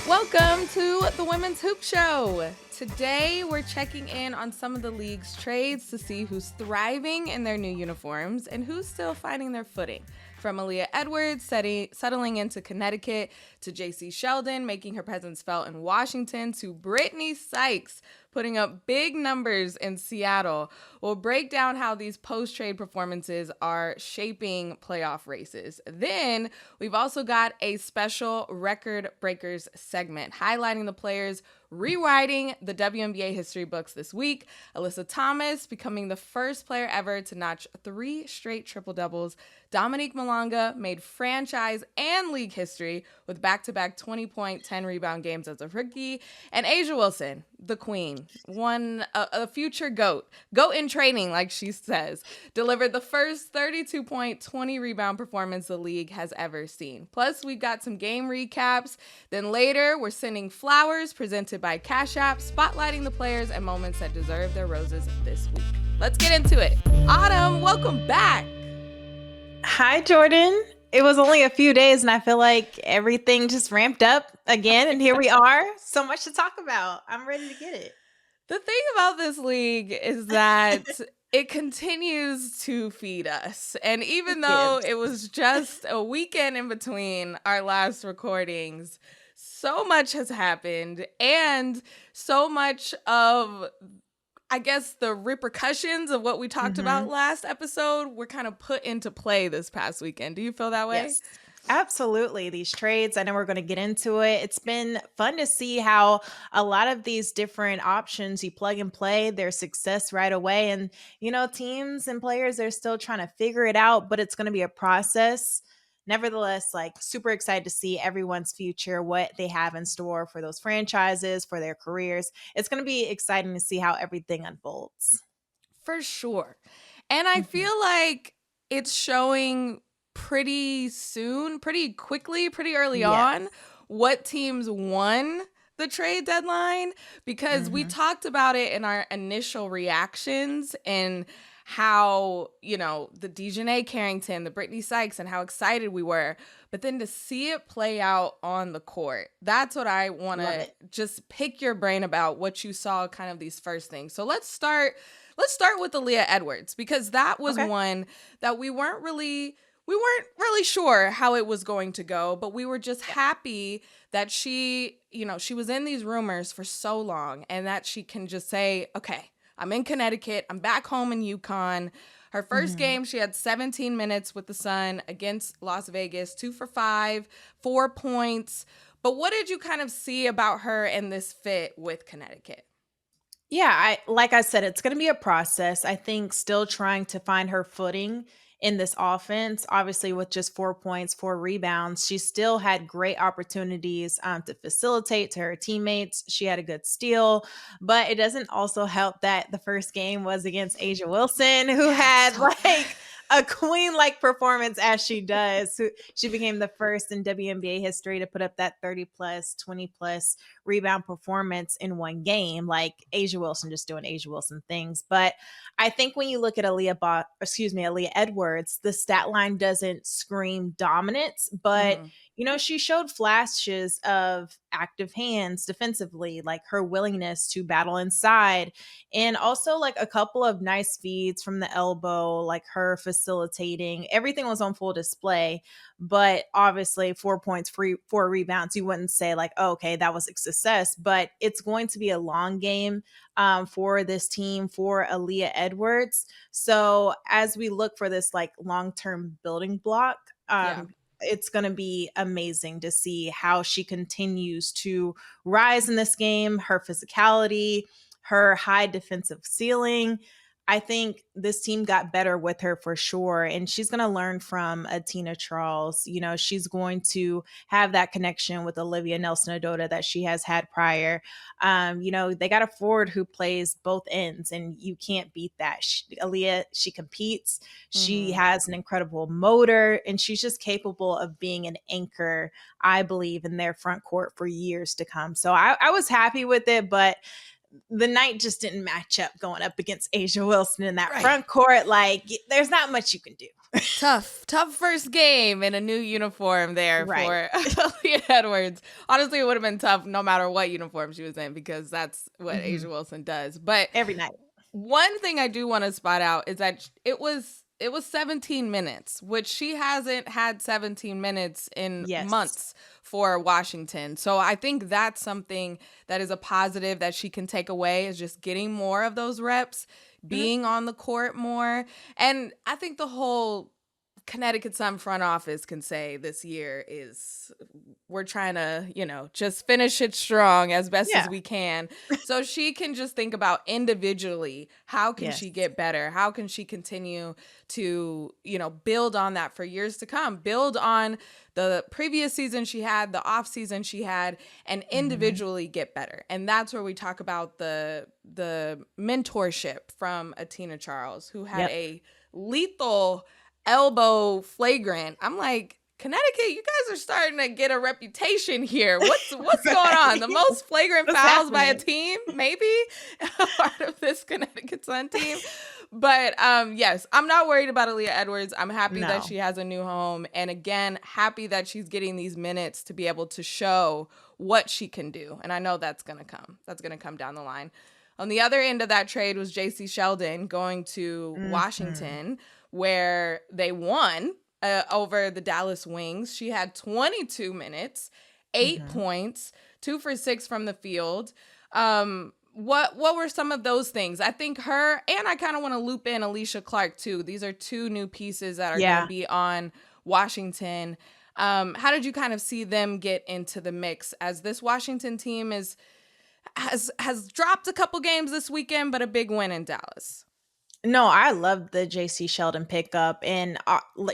Welcome to the Women's Hoop Show. Today, we're checking in on some of the league's trades to see who's thriving in their new uniforms and who's still finding their footing. From Aaliyah Edwards settling into Connecticut, to Jacy Sheldon making her presence felt in Washington, to Brittney Sykes putting up big numbers in Seattle. We'll break down how these post-trade performances are shaping playoff races. Then, we've also got a special Record Breakers segment highlighting the players rewriting the WNBA history books this week. Alyssa Thomas becoming the first player ever to notch 3 straight triple-doubles. Dominique Malonga made franchise and league history with back-to-back 20-point, 10-rebound games as a rookie. And A'ja Wilson, the queen, a future GOAT in training, like she says, delivered the first 32-point, 20-rebound performance the league has ever seen. Plus, we've got some game recaps. Then later, we're sending flowers presented by Cash App, spotlighting the players and moments that deserve their roses this week. Let's get into it. Autumn, welcome back. Hi, Jordan. It was only a few days and I feel like everything just ramped up again. And here we are. So much to talk about. I'm ready to get it. The thing about this league is that it continues to feed us. And even though it was just a weekend in between our last recordings, so much has happened, and so much of, I guess, the repercussions of what we talked about last episode were kind of put into play this past weekend. Do you feel that way? Yes, absolutely. These trades, I know we're going to get into it. It's been fun to see how a lot of these different options you plug and play, their success right away. And, you know, teams and players, they're still trying to figure it out, but it's going to be a process. Nevertheless, like, super excited to see everyone's future, what they have in store for those franchises, for their careers. It's going to be exciting to see how everything unfolds. For sure. And I feel like it's showing pretty soon, pretty quickly, pretty early on what teams won the trade deadline, because we talked about it in our initial reactions and how, you know, the DiJonaiCarrington, the Brittney Sykes, and how excited we were. But then to see it play out on the court, that's what I want to just pick your brain about, what you saw, kind of these first things. So let's start with Aaliyah Edwards, because that was one that we weren't really sure how it was going to go, but we were just happy that she was in these rumors for so long, and that she can just say, okay, I'm in Connecticut. I'm back home in UConn. Her first game, she had 17 minutes with the Sun against Las Vegas, 2 for 5, 4 points. But what did you kind of see about her and this fit with Connecticut? Yeah, like I said, it's going to be a process. I think still trying to find her footing in this offense. Obviously, with just 4 points, 4 rebounds, she still had great opportunities to facilitate to her teammates. She had a good steal, but it doesn't also help that the first game was against A'ja Wilson, who had like a queen-like performance, as she does. She became the first in WNBA history to put up that 30-plus, 20-plus rebound performance in one game. Like A'ja Wilson just doing A'ja Wilson things. But I think when you look at Aaliyah Edwards, the stat line doesn't scream dominance, but you know, she showed flashes of active hands defensively, like her willingness to battle inside, and also like a couple of nice feeds from the elbow, like her facilitating. Everything was on full display, but obviously 4 points, 4 rebounds. You wouldn't say like, oh, okay, that was a success, but it's going to be a long game for this team, for Aaliyah Edwards. So as we look for this like long-term building block, it's going to be amazing to see how she continues to rise in this game, her physicality, her high defensive ceiling. I think this team got better with her for sure. And she's going to learn from a Tina Charles. You know, she's going to have that connection with Olivia Nelson-Ododa that she has had prior. You know, they got a forward who plays both ends, and you can't beat that. Aaliyah, she competes. She has an incredible motor, and she's just capable of being an anchor, I believe, in their front court for years to come. So I was happy with it, but the night just didn't match up going up against Asia Wilson in that Right. front court. Like, there's not much you can do. Tough first game in a new uniform there Right. for Aaliyah Edwards. Honestly, it would have been tough no matter what uniform she was in, because that's what Asia Wilson does. But Every night. one thing I do want to spot out is that it was 17 minutes, which she hasn't had 17 minutes in months for Washington. So I think that's something that is a positive that she can take away, is just getting more of those reps, being on the court more. And I think the whole Connecticut Sun front office can say this year is, we're trying to, just finish it strong as best as we can. So she can just think about individually, how can she get better? How can she continue to, build on that for years to come? Build on the previous season she had, the off season she had, and individually get better. And that's where we talk about the mentorship from Atina Charles, who had a lethal elbow flagrant. I'm like, Connecticut, you guys are starting to get a reputation here. What's going on? The most flagrant fouls by a team, maybe, part of this Connecticut Sun team. But yes, I'm not worried about Aaliyah Edwards. I'm happy that she has a new home. And again, happy that she's getting these minutes to be able to show what she can do. And I know that's going to come. That's going to come down the line. On the other end of that trade was Jacy Sheldon going to Washington, where they won over the Dallas Wings. She had 22 minutes, 8 points, 2 for 6 from the field. What were some of those things? I think her, and I kind of want to loop in Alysha Clark too. These are 2 new pieces that are going to be on Washington. How did you kind of see them get into the mix, as this Washington team has dropped a couple games this weekend, but a big win in Dallas? No, I love the Jacy Sheldon pickup. And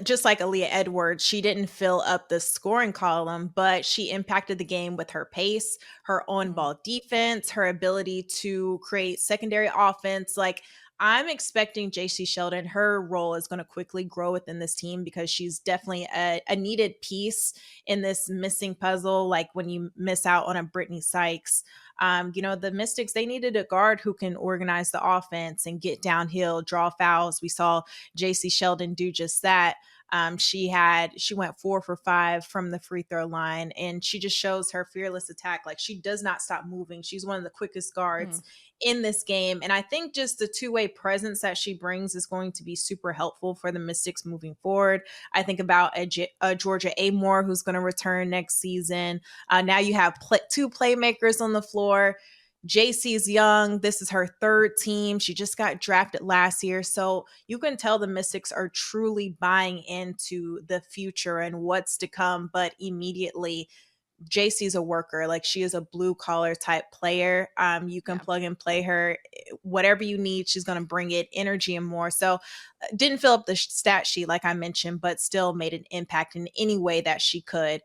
just like Aaliyah Edwards, she didn't fill up the scoring column, but she impacted the game with her pace, her on-ball defense, her ability to create secondary offense. Like, I'm expecting Jacy Sheldon, her role is going to quickly grow within this team, because she's definitely a needed piece in this missing puzzle. Like, when you miss out on a Brittney Sykes, the Mystics, they needed a guard who can organize the offense and get downhill, draw fouls. We saw Jacy Sheldon do just that. She went 4 for 5 from the free throw line, and she just shows her fearless attack. Like, she does not stop moving. She's one of the quickest guards in this game. And I think just the two-way presence that she brings is going to be super helpful for the Mystics moving forward. I think about a Georgia Amore, who's going to return next season. Now you have 2 playmakers on the floor. Jacy's young. This is her 3rd team. She just got drafted last year. So you can tell the Mystics are truly buying into the future and what's to come. But immediately, Jacy's a worker. Like, she is a blue collar type player. You can plug and play her. Whatever you need, she's going to bring it, energy and more. So didn't fill up the stat sheet like I mentioned, but still made an impact in any way that she could.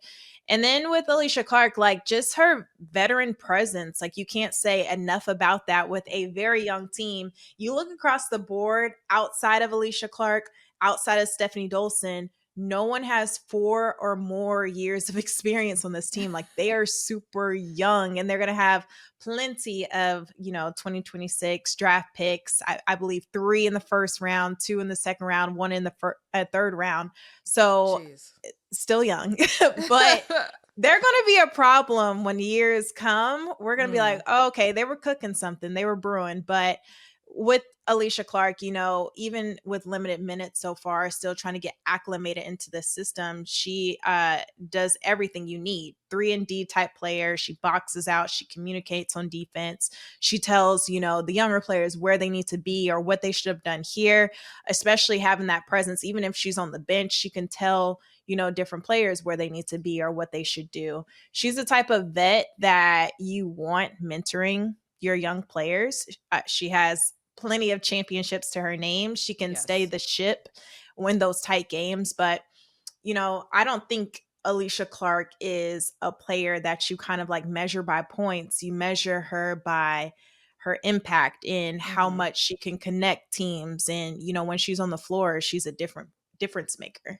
And then with Alysha Clark, like, just her veteran presence, like, you can't say enough about that with a very young team. You look across the board, outside of Alysha Clark, outside of Stephanie Dolson, no one has 4 or more years of experience on this team. Like, they are super young, and they're going to have plenty of, 2026 draft picks. I believe 3 in the first round, 2 in the second round, 1 in the third round. So still young, but they're going to be a problem when years come. We're going to be like, oh, okay, they were cooking something. They were brewing. But with Alysha Clark, even with limited minutes so far, still trying to get acclimated into the system, she does everything you need. 3-and-D type player. She boxes out. She communicates on defense. She tells, the younger players where they need to be or what they should have done here, especially having that presence. Even if she's on the bench, she can tell, different players where they need to be or what they should do. She's the type of vet that you want mentoring your young players. She has plenty of championships to her name. She can stay the ship, win those tight games. But, I don't think Alysha Clark is a player that you kind of like measure by points. You measure her by her impact in how much she can connect teams. And, when she's on the floor, she's a difference maker.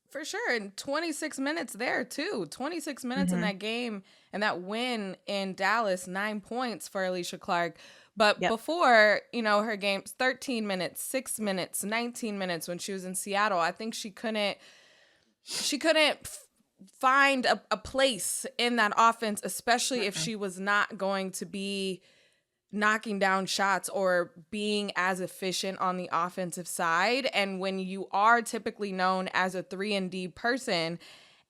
For sure. And 26 minutes there, too. 26 minutes in Mm-hmm. that game and that win in Dallas, 9 points for Alysha Clark. But Yep. before, her games, 13 minutes, 6 minutes, 19 minutes when she was in Seattle, I think she couldn't find a place in that offense, especially if she was not going to be knocking down shots or being as efficient on the offensive side. And when you are typically known as a 3-and-D person,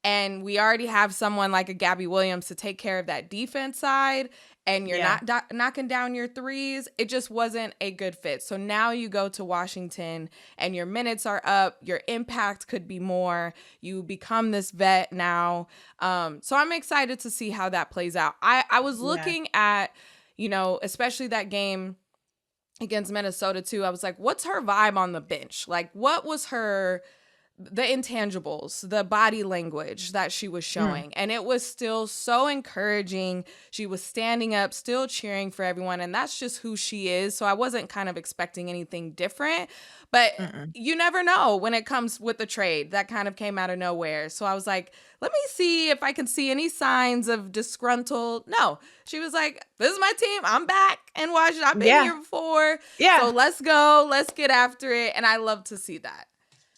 and we already have someone like a Gabby Williams to take care of that defense side, and you're not knocking down your threes, it just wasn't a good fit. So now you go to Washington and your minutes are up, your impact could be more, you become this vet now. So I'm excited to see how that plays out. I was looking at, especially that game against Minnesota too. I was like, what's her vibe on the bench? Like, what was the intangibles, the body language that she was showing? And it was still so encouraging. She was standing up, still cheering for everyone. And that's just who she is. So I wasn't kind of expecting anything different, but you never know when it comes with the trade. That kind of came out of nowhere. So I was like, let me see if I can see any signs of disgruntled. No, she was like, this is my team. I'm back and Washington. I've been here before. Yeah. So let's go. Let's get after it. And I love to see that.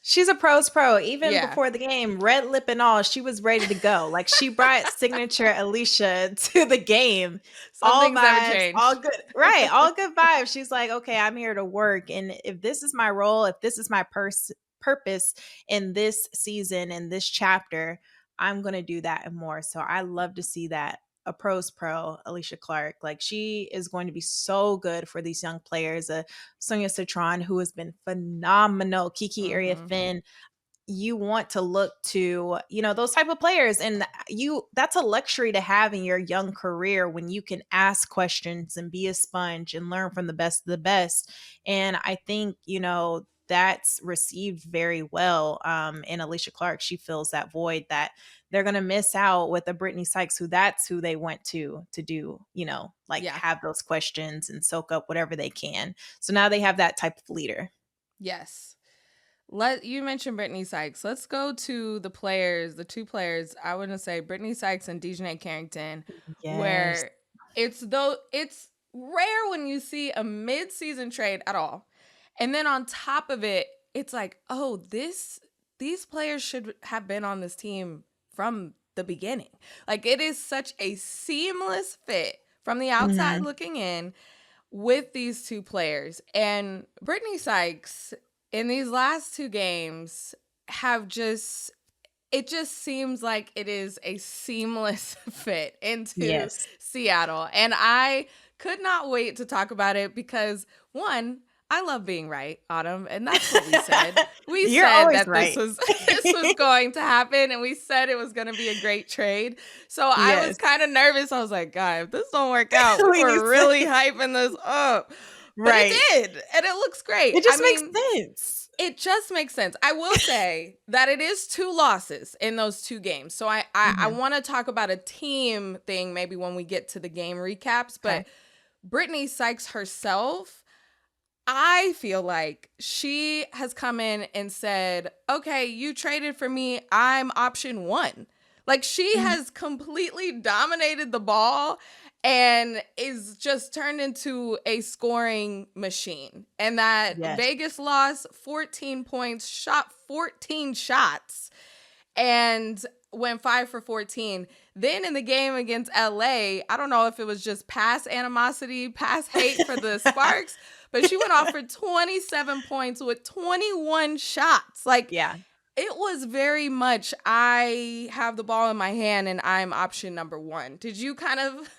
She's a pro's pro. Even before the game, red lip and all, she was ready to go. Like, she brought signature Alysha to the game. All Things never vibes, change. all good. Right. All good vibes. She's like, okay, I'm here to work. And if this is my role, if this is my purpose in this season, in this chapter, I'm going to do that and more. So I love to see that. A pro's pro, Alysha Clark. Like, she is going to be so good for these young players. Sonia Citron, who has been phenomenal. Kiki Area Finn. You want to look to, those type of players. And that's a luxury to have in your young career, when you can ask questions and be a sponge and learn from the best of the best. And I think, that's received very well. In Alysha Clark, she fills that void that they're going to miss out with a Brittney Sykes, that's who they went to do, have those questions and soak up whatever they can. So now they have that type of leader. Yes. You mentioned Brittney Sykes. Let's go to the two players. I want to say Brittney Sykes and DiJonai where it's rare when you see a mid-season trade at all. And then on top of it, it's like, oh, these players should have been on this team from the beginning. Like, it is such a seamless fit from the outside looking in with these two players. And Brittney Sykes in these last two games it just seems like it is a seamless fit into Seattle. And I could not wait to talk about it because, one, I love being right, Autumn, and that's what we said. We said that this was going to happen, and we said it was going to be a great trade. So I was kind of nervous. I was like, God, if this don't work out, we're really hyping this up. But it did, and it looks great. It just makes sense. It just makes sense. I will say that it is 2 losses in those 2 games. So I want to talk about a team thing maybe when we get to the game recaps. But Brittney Sykes herself, I feel like she has come in and said, okay, you traded for me. I'm option 1. Like, she has completely dominated the ball and is just turned into a scoring machine. And that Vegas loss, 14 points, shot 14 shots, and went 5 for 14. Then in the game against LA, I don't know if it was just past animosity, past hate for the Sparks, but she went off for 27 points with 21 shots. Like, it was very much, I have the ball in my hand and I'm option number 1. Did you kind of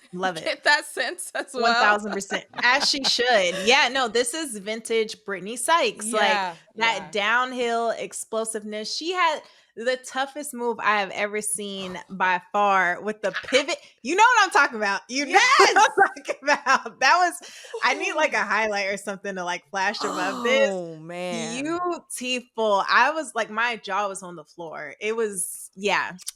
get that sense as well? 1000%. As she should. Yeah, no, this is vintage Brittney Sykes. That downhill explosiveness. She had the toughest move I have ever seen by far with the pivot. You know what I'm talking about. You know what I'm talking about. That was, I need like a highlight or something to like flash above this. Oh, man. Beautiful. I was like, my jaw was on the floor. It was,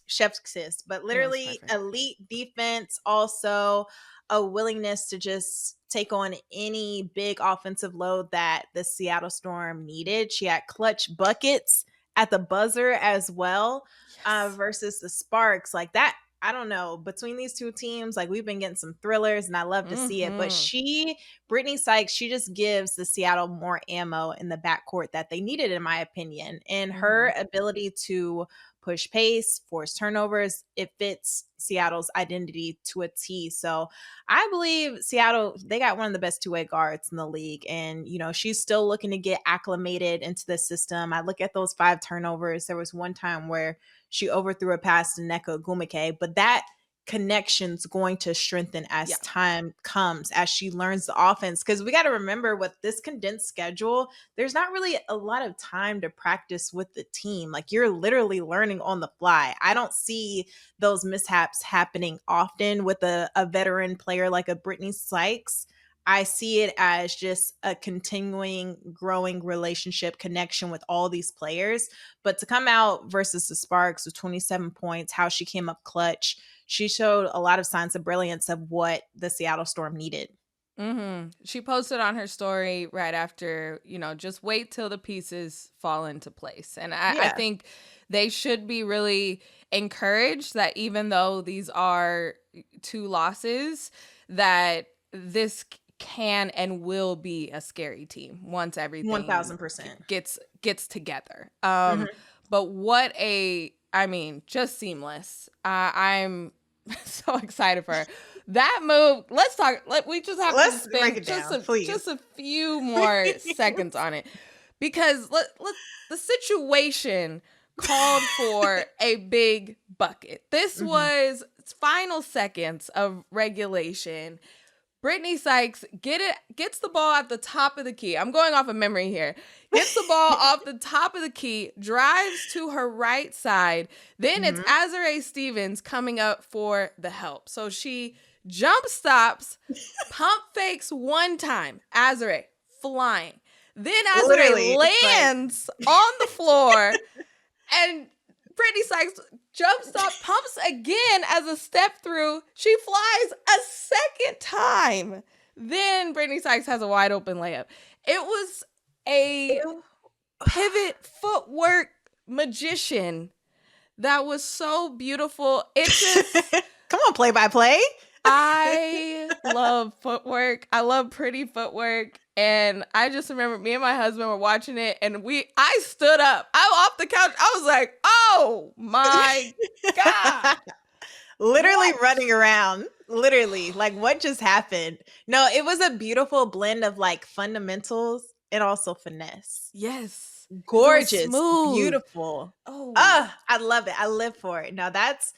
chef's kiss, but literally elite defense, also a willingness to just take on any big offensive load that the Seattle Storm needed. She had clutch buckets at the buzzer as well, Yes. versus the Sparks. Like that, I don't know. Between these two teams, like we've been getting some thrillers, and I love to see it. But Brittney Sykes, she just gives the Seattle more ammo in the backcourt that they needed, in my opinion. And her ability to push pace, force turnovers, it fits Seattle's identity to a T. So I believe Seattle, they got one of the best two-way guards in the league. And, you know, she's still looking to get acclimated into the system. I look at those 5 turnovers. There was one time where she overthrew a pass to Nneka Ogwumike, but that connection's going to strengthen as time comes, as she learns the offense. Because we got to remember, with this condensed schedule, there's not really a lot of time to practice with the team. Like, you're literally learning on the fly. I don't see those mishaps happening often with a veteran player like a Brittney Sykes. I see it as just a continuing, growing relationship connection with all these players. But to come out versus the Sparks with 27 points, how she came up clutch, she showed a lot of signs of brilliance of what the Seattle Storm needed. She posted on her story right after, you know, just wait till the pieces fall into place. And I think they should be really encouraged that even though these are 2 losses, that this can and will be a scary team once everything 1000% gets together. But just seamless. I'm so excited for her. That move, we just have to spend just a few more seconds on it, because the situation called for a big bucket. This was final seconds of regulation. Brittney Sykes gets the ball at the top of the key. I'm going off of memory here. Gets the ball off the top of the key, drives to her right side. Then it's Azurá Stevens coming up for the help. So she jump stops, pump fakes one time. Azurá flying. Then Azurá lands on the floor, and Brittney Sykes jumps up, pumps again as a step through. She flies a second time. Then Brittney Sykes has a wide open layup. It was a pivot footwork magician that was so beautiful. It just come on, play by play. I love footwork. I love pretty footwork. And I just remember me and my husband were watching it, and I stood up. I'm off the couch. I was like, oh my God. Literally running around. Literally. Like, what just happened? No, it was a beautiful blend of like fundamentals and also finesse. Yes. Gorgeous. Smooth. Beautiful. I love it. I live for it. Now that's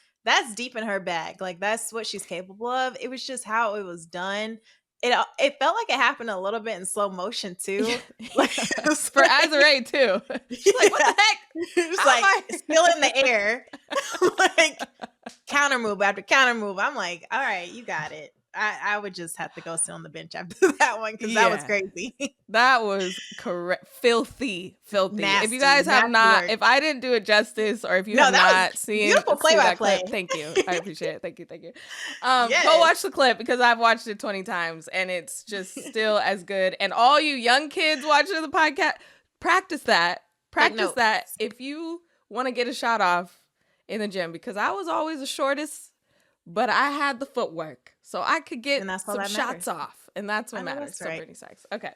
deep in her bag. Like, that's what she's capable of. It was just how it was done. It felt like it happened a little bit in slow motion too. Like, for Azurá too. She's like, what the heck? It's like still in the air. Like, counter move after counter move. I'm like, all right, you got it. I would just have to go sit on the bench after that one, because that was crazy. That was correct. Filthy. Nasty, if you guys have not, if I didn't do it justice, or if you have not seen beautiful play-by-play, thank you. I appreciate it. Thank you. Go watch the clip, because I've watched it 20 times and it's just still as good. And all you young kids watching the podcast, practice that. Practice that if you want to get a shot off in the gym, because I was always the shortest, but I had the footwork, so I could get some shots off, and that's what matters. So Brittney Sykes. Okay.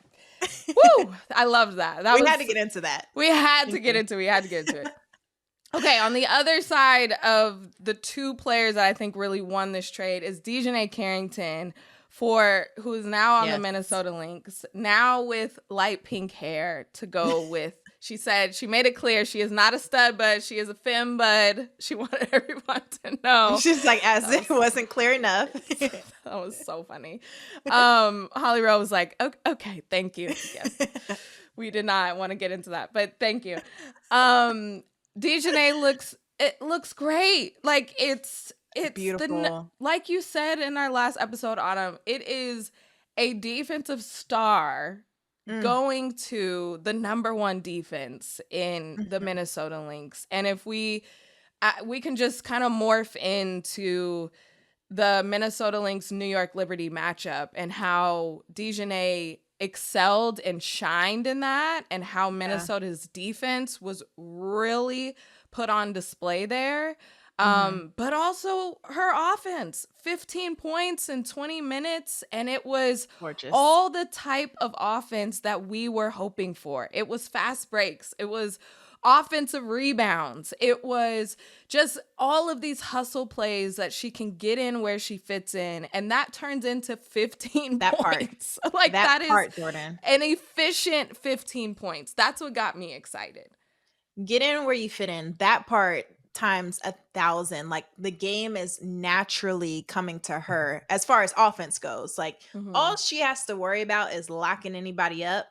Woo! I loved that. We had to get into that. We had to get into it. Okay, on the other side of the 2 players that I think really won this trade is DiJonaiCarrington, who's now on the Minnesota Lynx, now with light pink hair to go with. She said she made it clear she is not a stud bud. She is a femme bud. She wanted everyone to know. She's like, as it wasn't clear enough. That was so funny. Holly Rowe was like, okay, thank you. Yes. We did not want to get into that, but thank you. DiJonai looks great. Like, it's beautiful. Like you said in our last episode, Autumn, it is a defensive star going to the number 1 defense in the Minnesota Lynx. And if we can just kind of morph into the Minnesota Lynx New York Liberty matchup, and how DiJonai excelled and shined in that, and how Minnesota's defense was really put on display there. But also her offense, 15 points in 20 minutes. And it was Gorgeous. all the type of offense that we were hoping for. It was fast breaks. It was offensive rebounds. It was just all of these hustle plays that she can get in where she fits in. And that turns into 15 points. Like that is Jordan. An efficient 15 points. That's what got me excited. Get in where you fit in. That part times 1,000. Like the game is naturally coming to her as far as offense goes. Like all she has to worry about is locking anybody up,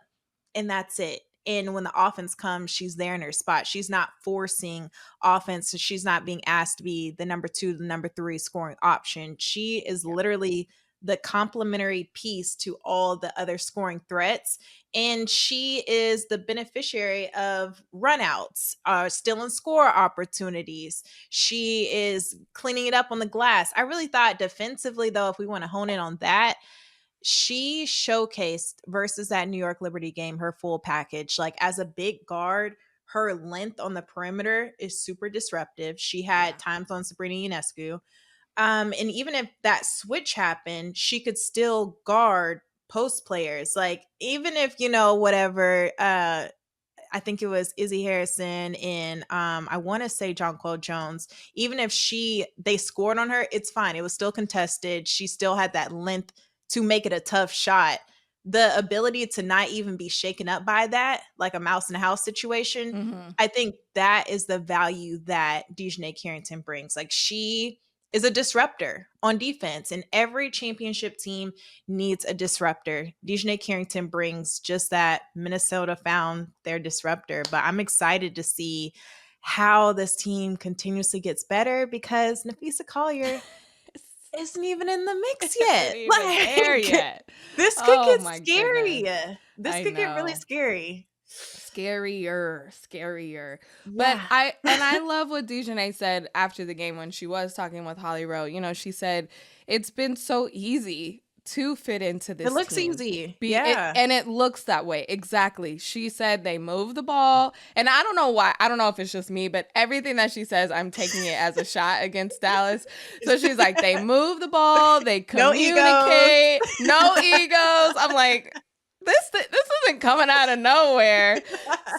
and that's it. And when the offense comes, she's there in her spot. She's not forcing offense. So she's not being asked to be the number 2, the number 3 scoring option. She is literally the complementary piece to all the other scoring threats. And she is the beneficiary of runouts, stealing score opportunities. She is cleaning it up on the glass. I really thought defensively, though, if we want to hone in on that, she showcased versus that New York Liberty game, her full package. Like as a big guard, her length on the perimeter is super disruptive. She had times on Sabrina Ionescu. And even if that switch happened, she could still guard post players. Like even if, whatever, I think it was Izzy Harrison and I want to say Jonquel Jones, even if they scored on her, it's fine. It was still contested. She still had that length to make it a tough shot. The ability to not even be shaken up by that, like a mouse in a house situation, I think that is the value that DiJonaiCarrington brings. Like she is a disruptor on defense, and every championship team needs a disruptor. DiJonaiCarrington brings just that. Minnesota found their disruptor, but I'm excited to see how this team continuously gets better because Napheesa Collier isn't even in the mix yet. There yet. This could get scary. Goodness. This could get really scary. Scarier. But I love what DiJonai said after the game when she was talking with Holly Rowe. She said it's been so easy to fit into this. It looks team. easy. And it looks that way. Exactly. She said they move the ball. And I don't know why. I don't know if it's just me, but everything that she says, I'm taking it as a shot against Dallas. So she's like, they move the ball. They communicate. No egos. I'm like, this isn't coming out of nowhere.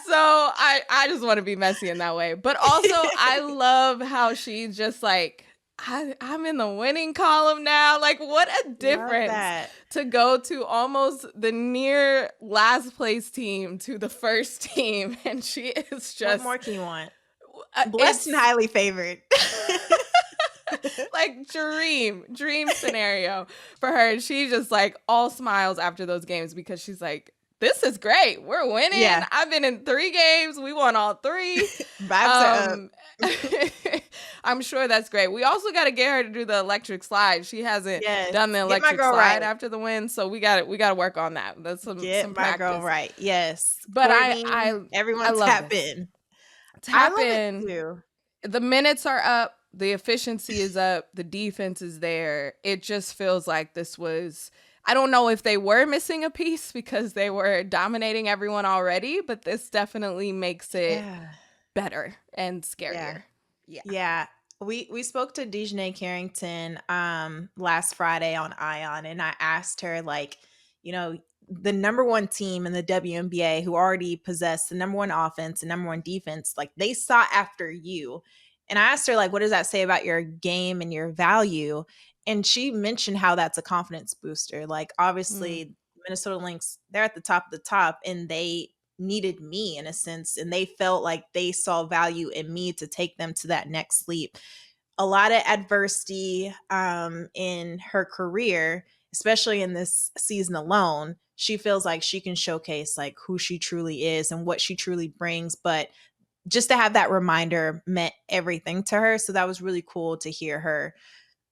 So I just want to be messy in that way. But also, I love how she's just like, I'm in the winning column now. Like, what a difference to go to almost the near last place team to the first team. And she is just... What more can you want? Blessed and highly favored. Like dream scenario for her. And she's just like all smiles after those games because she's like, this is great. We're winning. Yeah. I've been in 3 games. We won all 3. Vibes are up. I'm sure that's great. We also got to get her to do the electric slide. She hasn't done the electric slide after the win, so we got to work on that. That's some practice. Girl right. Yes. But Courtney, everyone tap in. Tap in. Too. The minutes are up. The efficiency is up. The defense is there. It just feels like this was... I don't know if they were missing a piece because they were dominating everyone already, but this definitely makes it better and scarier. Yeah. We spoke to DiJonaiCarrington last Friday on Ion, and I asked her, like, the number 1 team in the WNBA who already possessed the number 1 offense and number 1 defense, like they sought after you. And I asked her, like, what does that say about your game and your value? And she mentioned how that's a confidence booster. Like, obviously, Minnesota Lynx, they're at the top of the top, and they needed me in a sense. And they felt like they saw value in me to take them to that next leap. A lot of adversity in her career, especially in this season alone. She feels like she can showcase like who she truly is and what she truly brings. But just to have that reminder meant everything to her. So that was really cool to hear her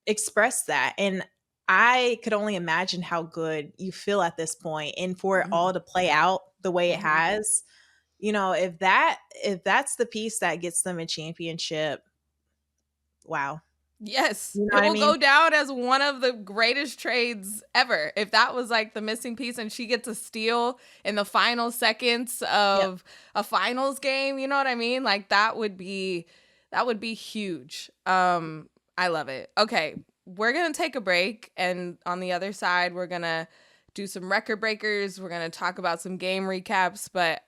express that. And I could only imagine how good you feel at this point, and for it all to play out the way it has, if that's the piece that gets them a championship, wow. Yes, You know it what I will mean? go down as one of the greatest trades ever. If that was like the missing piece and she gets a steal in the final seconds Yep. of a finals game, you know what I mean? Like that would be huge. I love it. Okay, we're going to take a break, and on the other side we're going to do some record breakers. We're going to talk about some game recaps, but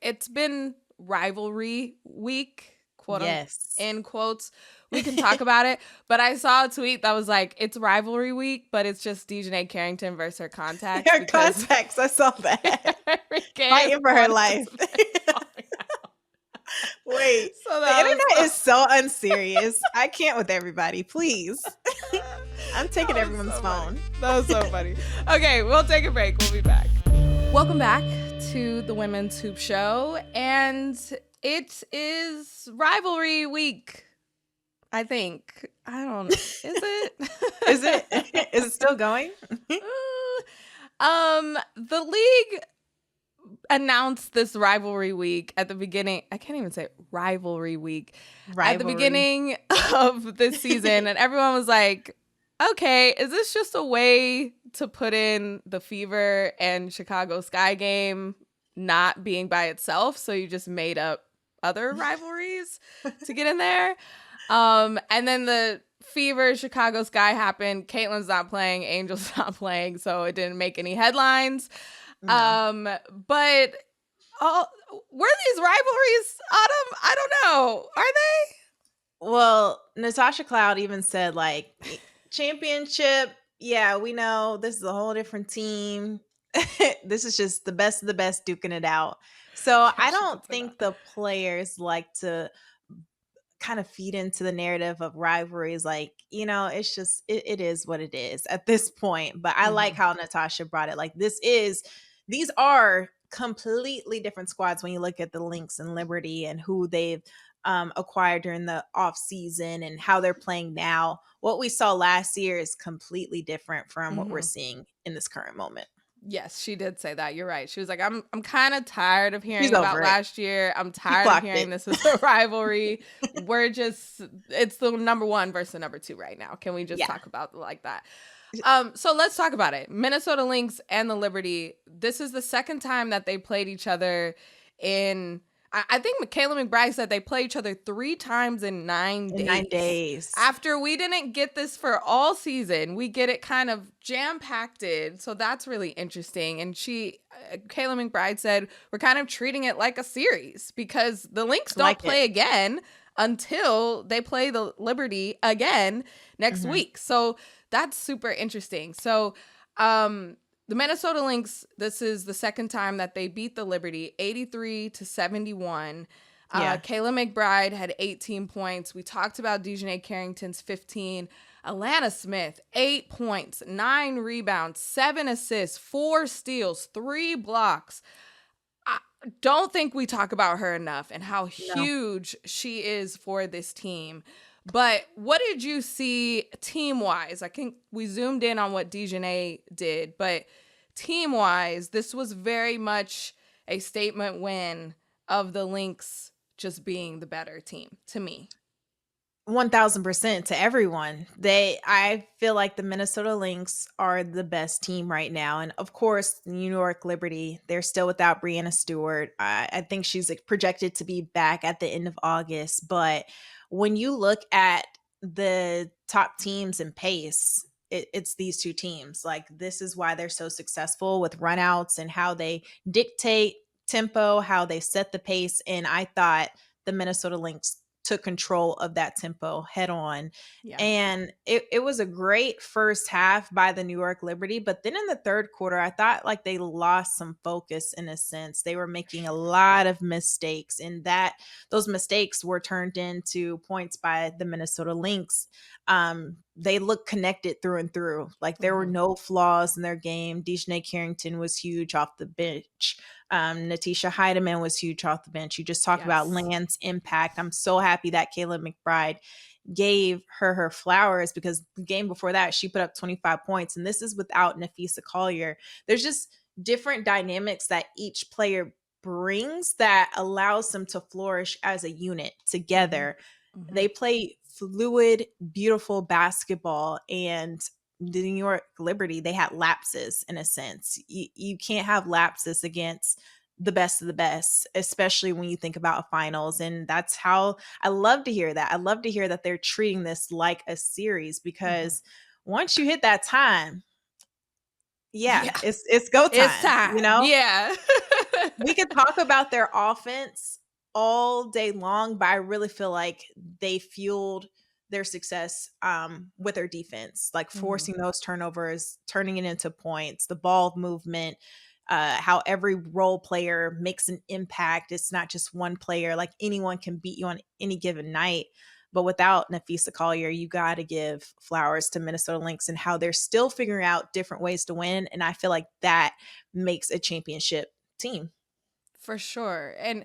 it's been rivalry week, Yes. in quotes. We can talk about it, but I saw a tweet that was like, it's rivalry week, but it's just DiJonaiCarrington versus her contacts Her because contacts, I saw that. every game Fighting for her one life. has been falling out. Wait, So the that was internet is so unserious. I can't with everybody, please. I'm taking that was everyone's so phone. funny. That was so funny. Okay, we'll take a break. We'll be back. Welcome back to the Women's Hoop Show, and it is rivalry week. I think. I don't know. Is it? Is it? Is it still going? The league announced this rivalry week at the beginning. I can't even say rivalry week. At the beginning of this season, and everyone was like, okay, is this just a way to put in the Fever and Chicago Sky game not being by itself? So you just made up other rivalries to get in there. And then the Fever Chicago Sky happened. Caitlin's not playing, Angel's not playing, so it didn't make any headlines. No. But were these rivalries, Autumn? I don't know. Are they? Well, Natasha Cloud even said, like, championship, yeah, we know this is a whole different team. This is just the best of the best duking it out. So Yeah, I she don't did say think that. the players like to kind of feed into the narrative of rivalries. Like, it's just, it is what it is at this point. But I like how Natasha brought it. Like, these are completely different squads when you look at the Lynx and Liberty and who they've acquired during the off season and how they're playing now. What we saw last year is completely different from what we're seeing in this current moment. Yes, she did say that. You're right. She was like, I'm kind of tired of She's hearing about over it. last year. I'm She tired of clocked hearing it. this is a rivalry. It's the number one versus the number two right now. Can we just Yeah. talk about it like that? So let's talk about it. Minnesota Lynx and the Liberty. This is the second time that they played each other in. I think Kayla McBride said they play each other 3 times in 9 days. In 9 days. After we didn't get this for all season, we get it kind of jam-packed. So that's really interesting. And Kayla McBride said, we're kind of treating it like a series because the Lynx don't play again until they play the Liberty again next week. So that's super interesting. So, the Minnesota Lynx, this is the second time that they beat the Liberty, 83-71. Kayla McBride had 18 points. We talked about DiJonaiCarrington's 15. Alana Smith, 8 points, 9 rebounds, 7 assists, 4 steals, 3 blocks. I don't think we talk about her enough and how huge she is for this team. But what did you see team-wise? I think we zoomed in on what DiJonai did, but team-wise, this was very much a statement win of the Lynx just being the better team to me. 1000% to everyone. I feel like the Minnesota Lynx are the best team right now. And of course, New York Liberty, they're still without Breanna Stewart. I think she's projected to be back at the end of August. But when you look at the top teams in pace, it's these two teams. Like, this is why they're so successful with runouts and how they dictate tempo, how they set the pace. And I thought the Minnesota Lynx took control of that tempo head on. Yeah. And it was a great first half by the New York Liberty. But then in the third quarter, I thought like they lost some focus in a sense. They were making a lot of mistakes, and those mistakes were turned into points by the Minnesota Lynx. They look connected through and through. Like, there were no flaws in their game. DiJonai-Carrington was huge off the bench. Natisha Heidemann was huge off the bench. You just talked about Land's impact. I'm so happy that Kayla McBride gave her flowers, because the game before that, she put up 25 points. And this is without Nafisa Collier. There's just different dynamics that each player brings that allows them to flourish as a unit together. They play fluid, beautiful basketball, and the New York Liberty, they had lapses in a sense. You can't have lapses against the best of the best, especially when you think about finals. And that's how I love to hear that. I love to hear that they're treating this like a series, because once you hit that time, Yeah. it's go It's time, you time. know? Yeah. We could talk about their offense all day long, but I really feel like they fueled their success with their defense, like forcing those turnovers, turning it into points, the ball movement, how every role player makes an impact. It's not just one player, like anyone can beat you on any given night. But without Napheesa Collier, you got to give flowers to Minnesota Lynx and how they're still figuring out different ways to win. And I feel like that makes a championship team. For sure. And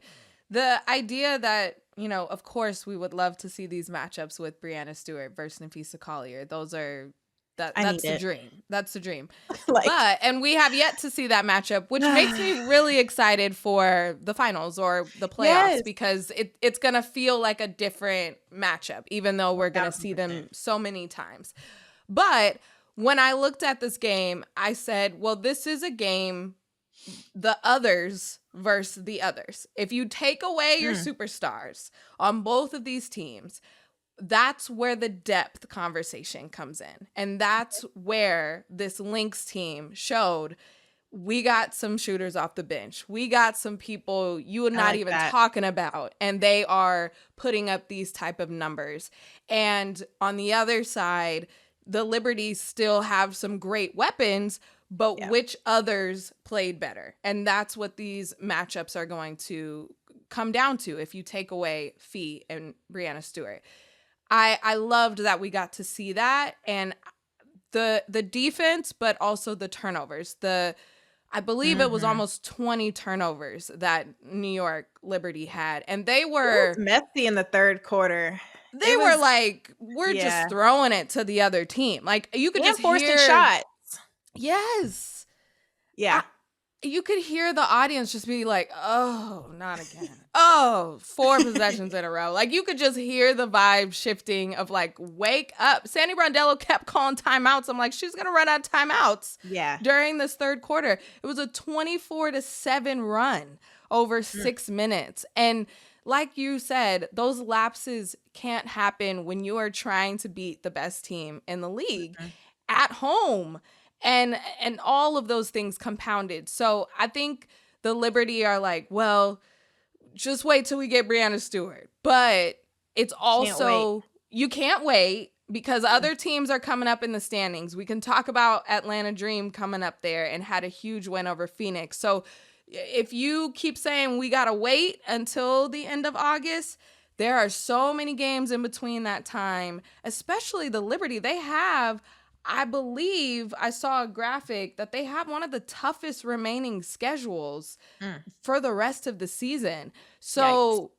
the idea that, you know, of course we would love to see these matchups with Breanna Stewart versus Napheesa Collier. Those are that's the dream. That's the dream. And we have yet to see that matchup, which makes me really excited for the finals or the playoffs, because it's going to feel like a different matchup, even though we're going to see them so many times. But when I looked at this game, I said, well, this is a game, the others versus the others. If you take away your superstars on both of these teams, that's where the depth conversation comes in. And that's where this Lynx team showed we got some shooters off the bench. We got some people you were not even talking about, and they are putting up these type of numbers. And on the other side, the Liberties still have some great weapons, but which others played better? And that's what these matchups are going to come down to if you take away Fee and Breanna Stewart. I loved that we got to see that, and the defense, but also the turnovers. I believe it was almost 20 turnovers that New York Liberty had, and they were messy in the third quarter. They were like, we're just throwing it to the other team. Like, you could just hear shots. Yes. Yeah. You could hear the audience just be like, oh, not again. Oh, 4 possessions in a row. Like, you could just hear the vibe shifting of like, wake up. Sandy Brondello kept calling timeouts. I'm like, she's going to run out of timeouts during this third quarter. It was a 24-7 run over 6 minutes. And like you said, those lapses can't happen when you are trying to beat the best team in the league at home. And all of those things compounded. So I think the Liberty are like, well, just wait till we get Breanna Stewart. But it's also, you can't wait, because other teams are coming up in the standings. We can talk about Atlanta Dream coming up there and had a huge win over Phoenix. So if you keep saying we got to wait until the end of August, there are so many games in between that time, especially the Liberty. They have, I believe I saw a graphic that they have one of the toughest remaining schedules for the rest of the season. So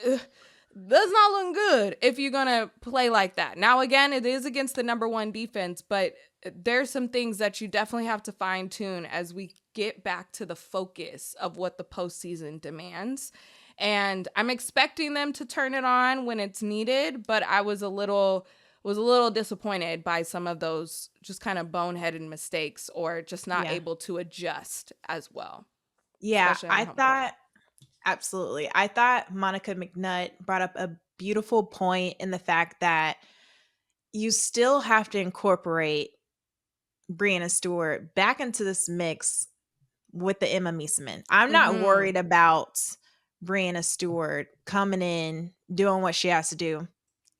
that's not looking good if you're going to play like that. Now, again, it is against the number 1 defense, but there's some things that you definitely have to fine tune as we get back to the focus of what the postseason demands. And I'm expecting them to turn it on when it's needed, but I was a little disappointed by some of those just kind of boneheaded mistakes, or just not able to adjust as well. Yeah, I thought, absolutely. I thought Monica McNutt brought up a beautiful point in the fact that you still have to incorporate Breanna Stewart back into this mix with the Emma Meesseman. I'm not worried about Breanna Stewart coming in, doing what she has to do.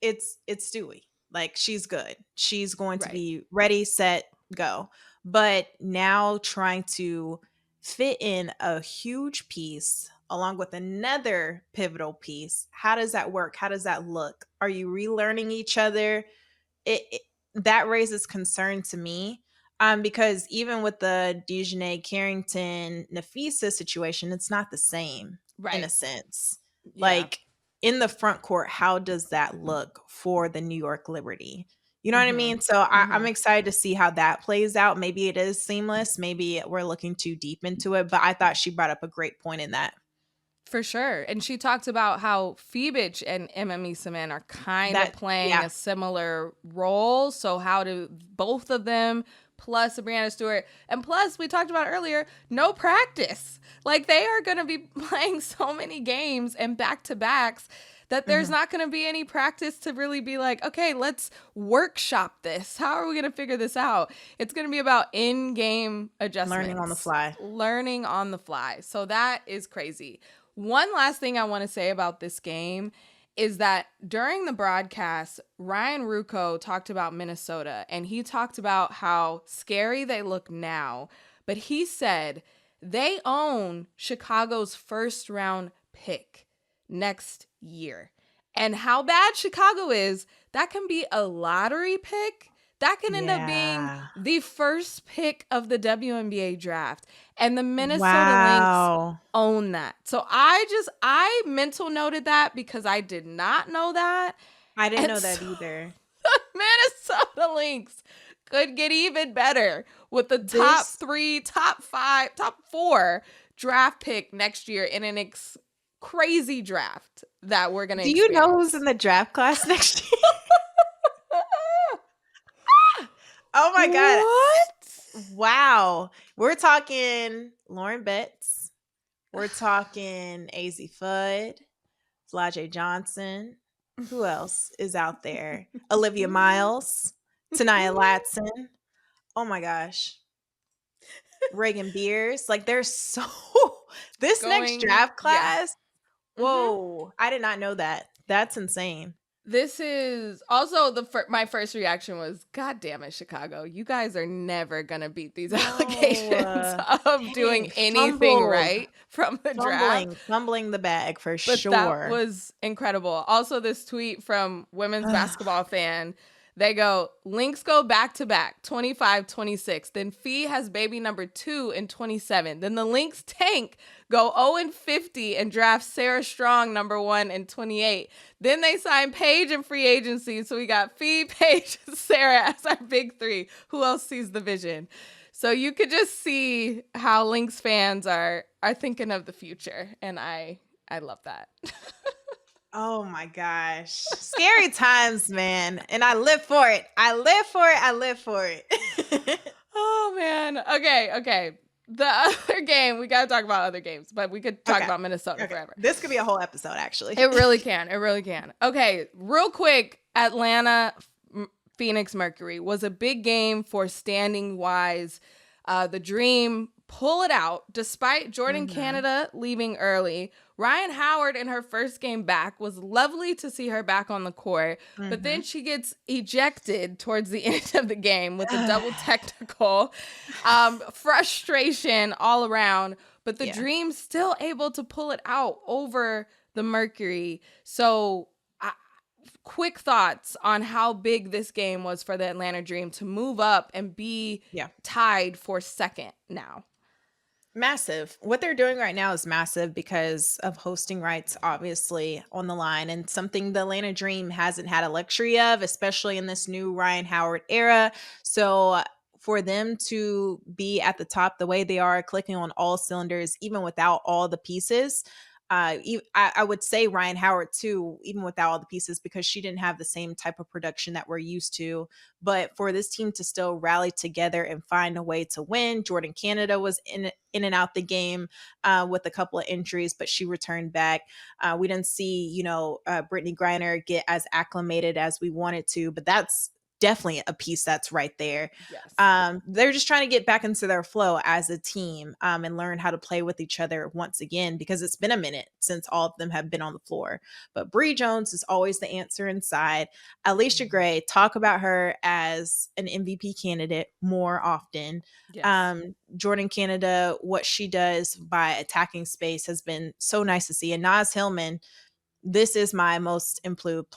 It's Stewie. Like, she's good. She's going to be ready, set, go. But now trying to fit in a huge piece along with another pivotal piece, how does that work? How does that look? Are you relearning each other? That raises concern to me, because even with the DiJonai-Carrington Napheesa situation, it's not the same in a sense. Like, in the front court, how does that look for the New York Liberty? You know what I mean? So I'm excited to see how that plays out. Maybe it is seamless. Maybe we're looking too deep into it. But I thought she brought up a great point in that. For sure. And she talked about how Phoebich and Emma Seman are kind of playing a similar role. So how do both of them plus Brianna Stewart, and plus we talked about earlier, no practice. Like they are going to be playing so many games and back-to-backs that there's not going to be any practice to really be like, okay, let's workshop this. How are we going to figure this out? It's going to be about in-game adjustments. Learning on the fly. So that is crazy. One last thing I want to say about this game is that during the broadcast, Ryan Ruocco talked about Minnesota, and he talked about how scary they look now. But he said they own Chicago's first round pick next year. And how bad Chicago is, that can be a lottery pick. That can end up being the first pick of the WNBA draft. And the Minnesota Lynx own that. So I mental noted that because I did not know that. I didn't know that either. The Minnesota Lynx could get even better with the top 3, top 5, top 4 draft pick next year in an crazy draft that we're going to experience. Do you know who's in the draft class next year? Oh my God. What? Wow. We're talking Lauren Betts. We're talking AZ Fudd, Flau'jae Johnson. Who else is out there? Olivia Miles, Taniyah Latson. Oh my gosh. Reagan Beers. Like there's so this next draft class. Yeah. Whoa. I did not know that. That's insane. This is also my first reaction was, God damn it, Chicago. You guys are never going to beat these allegations of doing anything right from the draft. Fumbling the bag for sure. That was incredible. Also, this tweet from Women's Basketball Fan. They go, Lynx go back-to-back, 25-26. Then Fee has baby number 2 in 27. Then the Lynx tank, go 0-50 and draft Sarah Strong number 1 in 28. Then they sign Paige in free agency. So we got Fee, Paige, and Sarah as our big 3. Who else sees the vision? So you could just see how Lynx fans are thinking of the future. And I love that. Oh my gosh. Scary times, man. And I live for it. Oh man. Okay. The other game, we got to talk about other games, but we could talk about Minnesota forever. This could be a whole episode, actually. It really can. Okay, real quick, Atlanta Phoenix Mercury was a big game for standing wise. The Dream pull it out despite Jordan Canada leaving early. Ryan Howard in her first game back was lovely to see her back on the court, but then she gets ejected towards the end of the game with a double technical. Frustration all around, but the Dream still able to pull it out over the Mercury. So quick thoughts on how big this game was for the Atlanta Dream to move up and be tied for second now. Massive. What they're doing right now is massive because of hosting rights, obviously, on the line, and something the Atlanta Dream hasn't had a luxury of, especially in this new Ryan Howard era. So for them to be at the top the way they are, clicking on all cylinders, even without all the pieces, I would say Ryan Howard too, even without all the pieces, because she didn't have the same type of production that we're used to. But for this team to still rally together and find a way to win, Jordan Canada was in and out the game with a couple of injuries, but she returned back. We didn't see, Brittney Griner get as acclimated as we wanted to, but that's definitely a piece that's right there. Yes. They're just trying to get back into their flow as a team and learn how to play with each other once again, because it's been a minute since all of them have been on the floor. But Bree Jones is always the answer inside. Alysha Gray, talk about her as an MVP candidate more often. Yes. Jordan Canada, what she does by attacking space has been so nice to see. And Naz Hillman, this is my most improved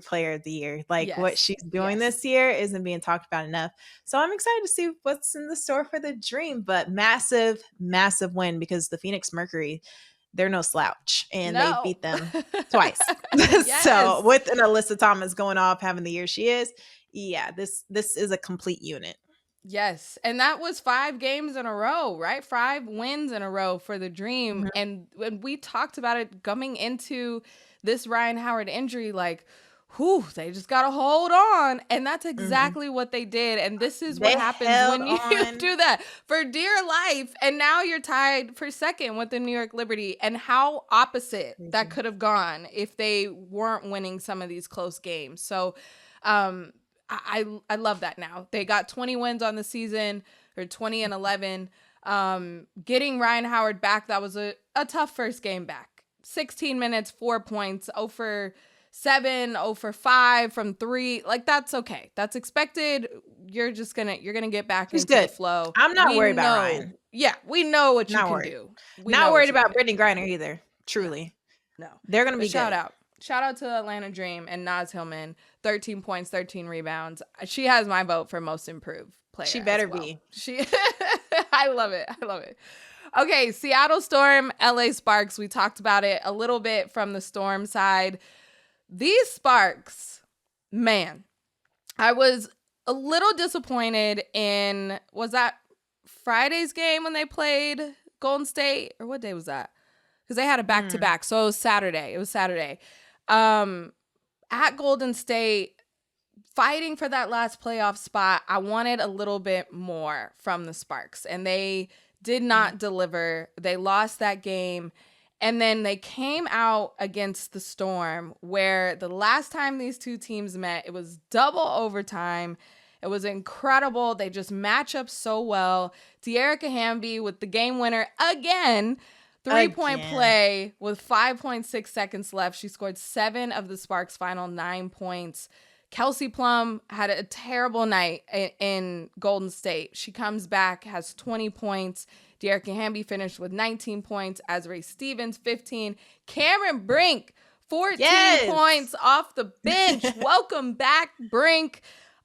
player of the year. What she's doing this year isn't being talked about enough. So I'm excited to see what's in the store for the Dream, but massive win, because the Phoenix Mercury, they're no slouch, and they beat them twice. So with an Alyssa Thomas going off, having the year she is, this is a complete unit. Yes. And that was 5 games in a row, right? 5 wins in a row for the Dream. Mhm. And when we talked about it coming into this Ryan Howard injury, like, whew, they just got to hold on. And that's exactly what they did. And this is what They happens held when you on. do that for dear life. And now you're tied for second with the New York Liberty. And how opposite that could have gone if they weren't winning some of these close games. So, I love that now. They got 20 wins on the season, or 20-11. Getting Ryan Howard back, that was a tough first game back. 16 minutes, 4 points, 0 for 7, 0 for 5 from 3. Like, that's okay. That's expected. You're gonna get back into the flow. I'm not worried about Ryan. Yeah, we know what you can do. Not worried about Brittney Griner either. Truly. No. They're gonna be Shout good. out. Shout out to the Atlanta Dream and Naz Hillman. 13 points, 13 rebounds. She has my vote for most improved player. She better be. I love it. I love it. Okay, Seattle Storm, LA Sparks. We talked about it a little bit from the Storm side. These Sparks, man, I was a little disappointed in, was that Friday's game when they played Golden State? Or what day was that? Because they had a back-to-back. So it was Saturday. At Golden State, fighting for that last playoff spot, I wanted a little bit more from the Sparks, and they did not deliver. They lost that game, and then they came out against the Storm, where the last time these two teams met, it was double overtime. It was incredible. They just match up so well. De'Arica Hamby with the game winner again. 3-point play with 5.6 seconds left. She scored 7 of the Sparks' final 9 points. Kelsey Plum had a terrible night in Golden State. She comes back, has 20 points. De'Arica Hamby finished with 19 points. Azrae Stevens, 15. Cameron Brink, 14 points off the bench. Welcome back, Brink.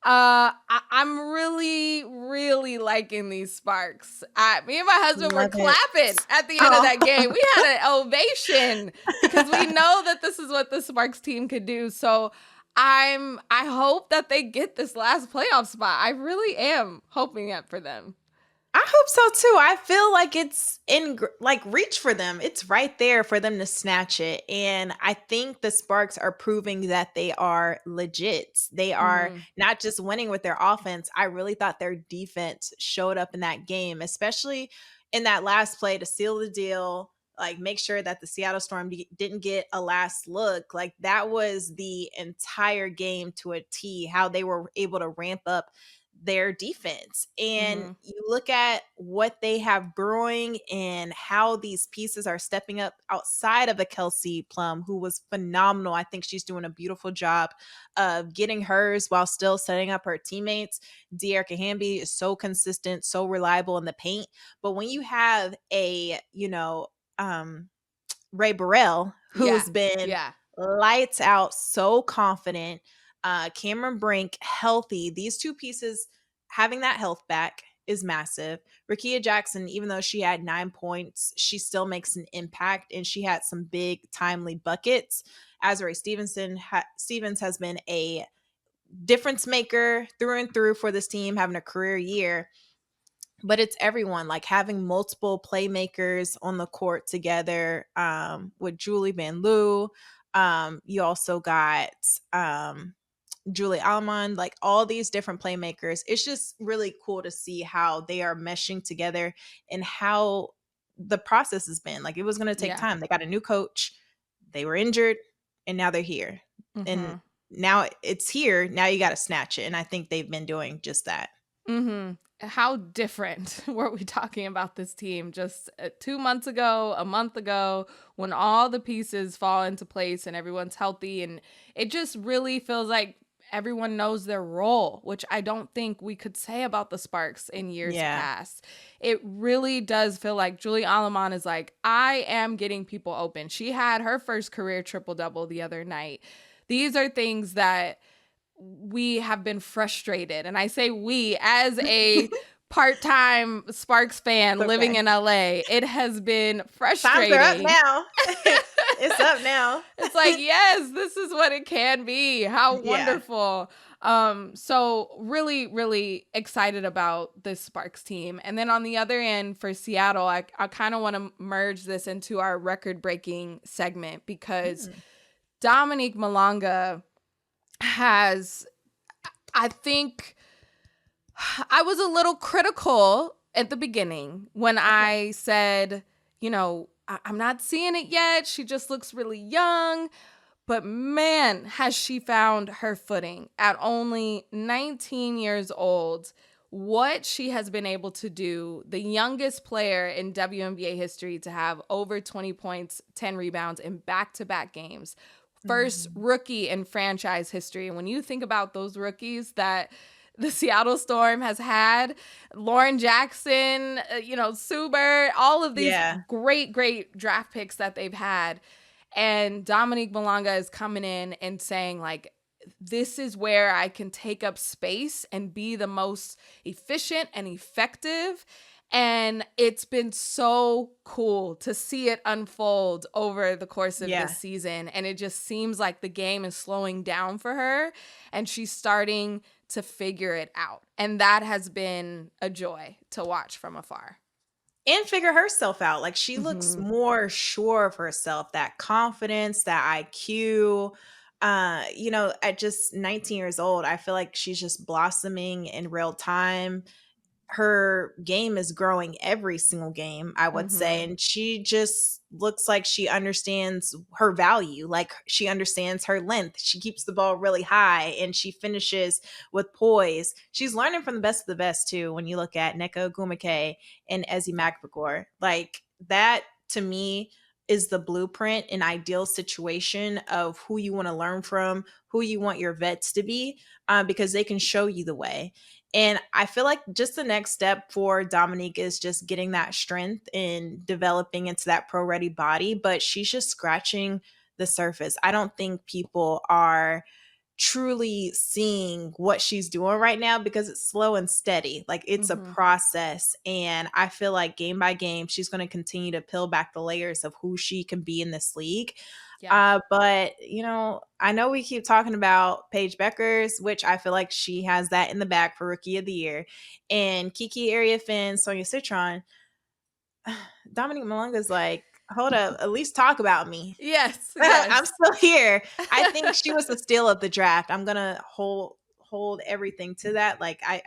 I'm really, really liking these Sparks. Me and my husband were clapping at the end of that game. We had an ovation because we know that this is what the Sparks team could do. So I hope that they get this last playoff spot. I really am hoping that for them. I hope so too. I feel like it's in reach for them. It's right there for them to snatch it. And I think the Sparks are proving that they are legit. They are not just winning with their offense. I really thought their defense showed up in that game, especially in that last play to seal the deal, like make sure that the Seattle Storm didn't get a last look. Like that was the entire game to a T, how they were able to ramp up their defense. And you look at what they have brewing and how these pieces are stepping up outside of a Kelsey Plum, who was phenomenal. I think she's doing a beautiful job of getting hers while still setting up her teammates. De'Arica Hamby is so consistent, so reliable in the paint. But when you have a, Ray Burrell, who's been lights out, so confident, Cameron Brink healthy, these two pieces having that health back is massive. Rickea Jackson, even though she had 9 points, she still makes an impact, and she had some big timely buckets. Azrae Stevens has been a difference maker through and through for this team, having a career year. But it's everyone, like having multiple playmakers on the court together, with Julie Van Loo. You also got Julie Almond, like all these different playmakers. It's just really cool to see how they are meshing together and how the process has been. Like it was going to take time. They got a new coach. They were injured and now they're here. And now it's here. Now you got to snatch it. And I think they've been doing just that. How different were we talking about this team just 2 months ago, a month ago, when all the pieces fall into place and everyone's healthy, and it just really feels like everyone knows their role, which I don't think we could say about the Sparks in years past. It really does feel like Julie Almond is like, I am getting people open. She had her first career triple-double the other night. These are things that we have been frustrated. And I say we as a part-time Sparks fan living in LA. It has been frustrating. Times are up now. It's up now. It's like, yes, this is what it can be. How wonderful. So really, really excited about this Sparks team. And then on the other end for Seattle, I kind of want to merge this into our record-breaking segment because Dominique Malonga has, I think, I was a little critical at the beginning when I said, you know, I'm not seeing it yet. She just looks really young. But man, has she found her footing at only 19 years old. What she has been able to do, the youngest player in WNBA history to have over 20 points, 10 rebounds in back-to-back games. First rookie in franchise history. And when you think about those rookies that the Seattle Storm has had, Lauren Jackson, Sue Bird, all of these great draft picks that they've had. And Dominique Malonga is coming in and saying, like, this is where I can take up space and be the most efficient and effective. And it's been so cool to see it unfold over the course of this season. And it just seems like the game is slowing down for her and she's starting to figure it out. And that has been a joy to watch from afar. And figure herself out. Like, she looks more sure of herself, that confidence, that IQ. At just 19 years old, I feel like she's just blossoming in real time. Her game is growing every single game, I would say. And she just looks like she understands her value. Like, she understands her length. She keeps the ball really high and she finishes with poise. She's learning from the best of the best too. When you look at Nneka Ogwumike and Ezi Magbegor, like, that to me is the blueprint, an ideal situation of who you want to learn from, who you want your vets to be, because they can show you the way. And I feel like just the next step for Dominique is just getting that strength and developing into that pro-ready body. But she's just scratching the surface. I don't think people are truly seeing what she's doing right now because it's slow and steady. Like, it's a process. And I feel like game by game, she's going to continue to peel back the layers of who she can be in this league. But, I know we keep talking about Paige Beckers, which I feel like she has that in the bag for Rookie of the Year. And Kiki Ariafin, Sonia Citron. Dominique Malonga's like, hold up, at least talk about me. Yes. I'm still here. I think she was the steal of the draft. I'm going to hold everything to that. Like, I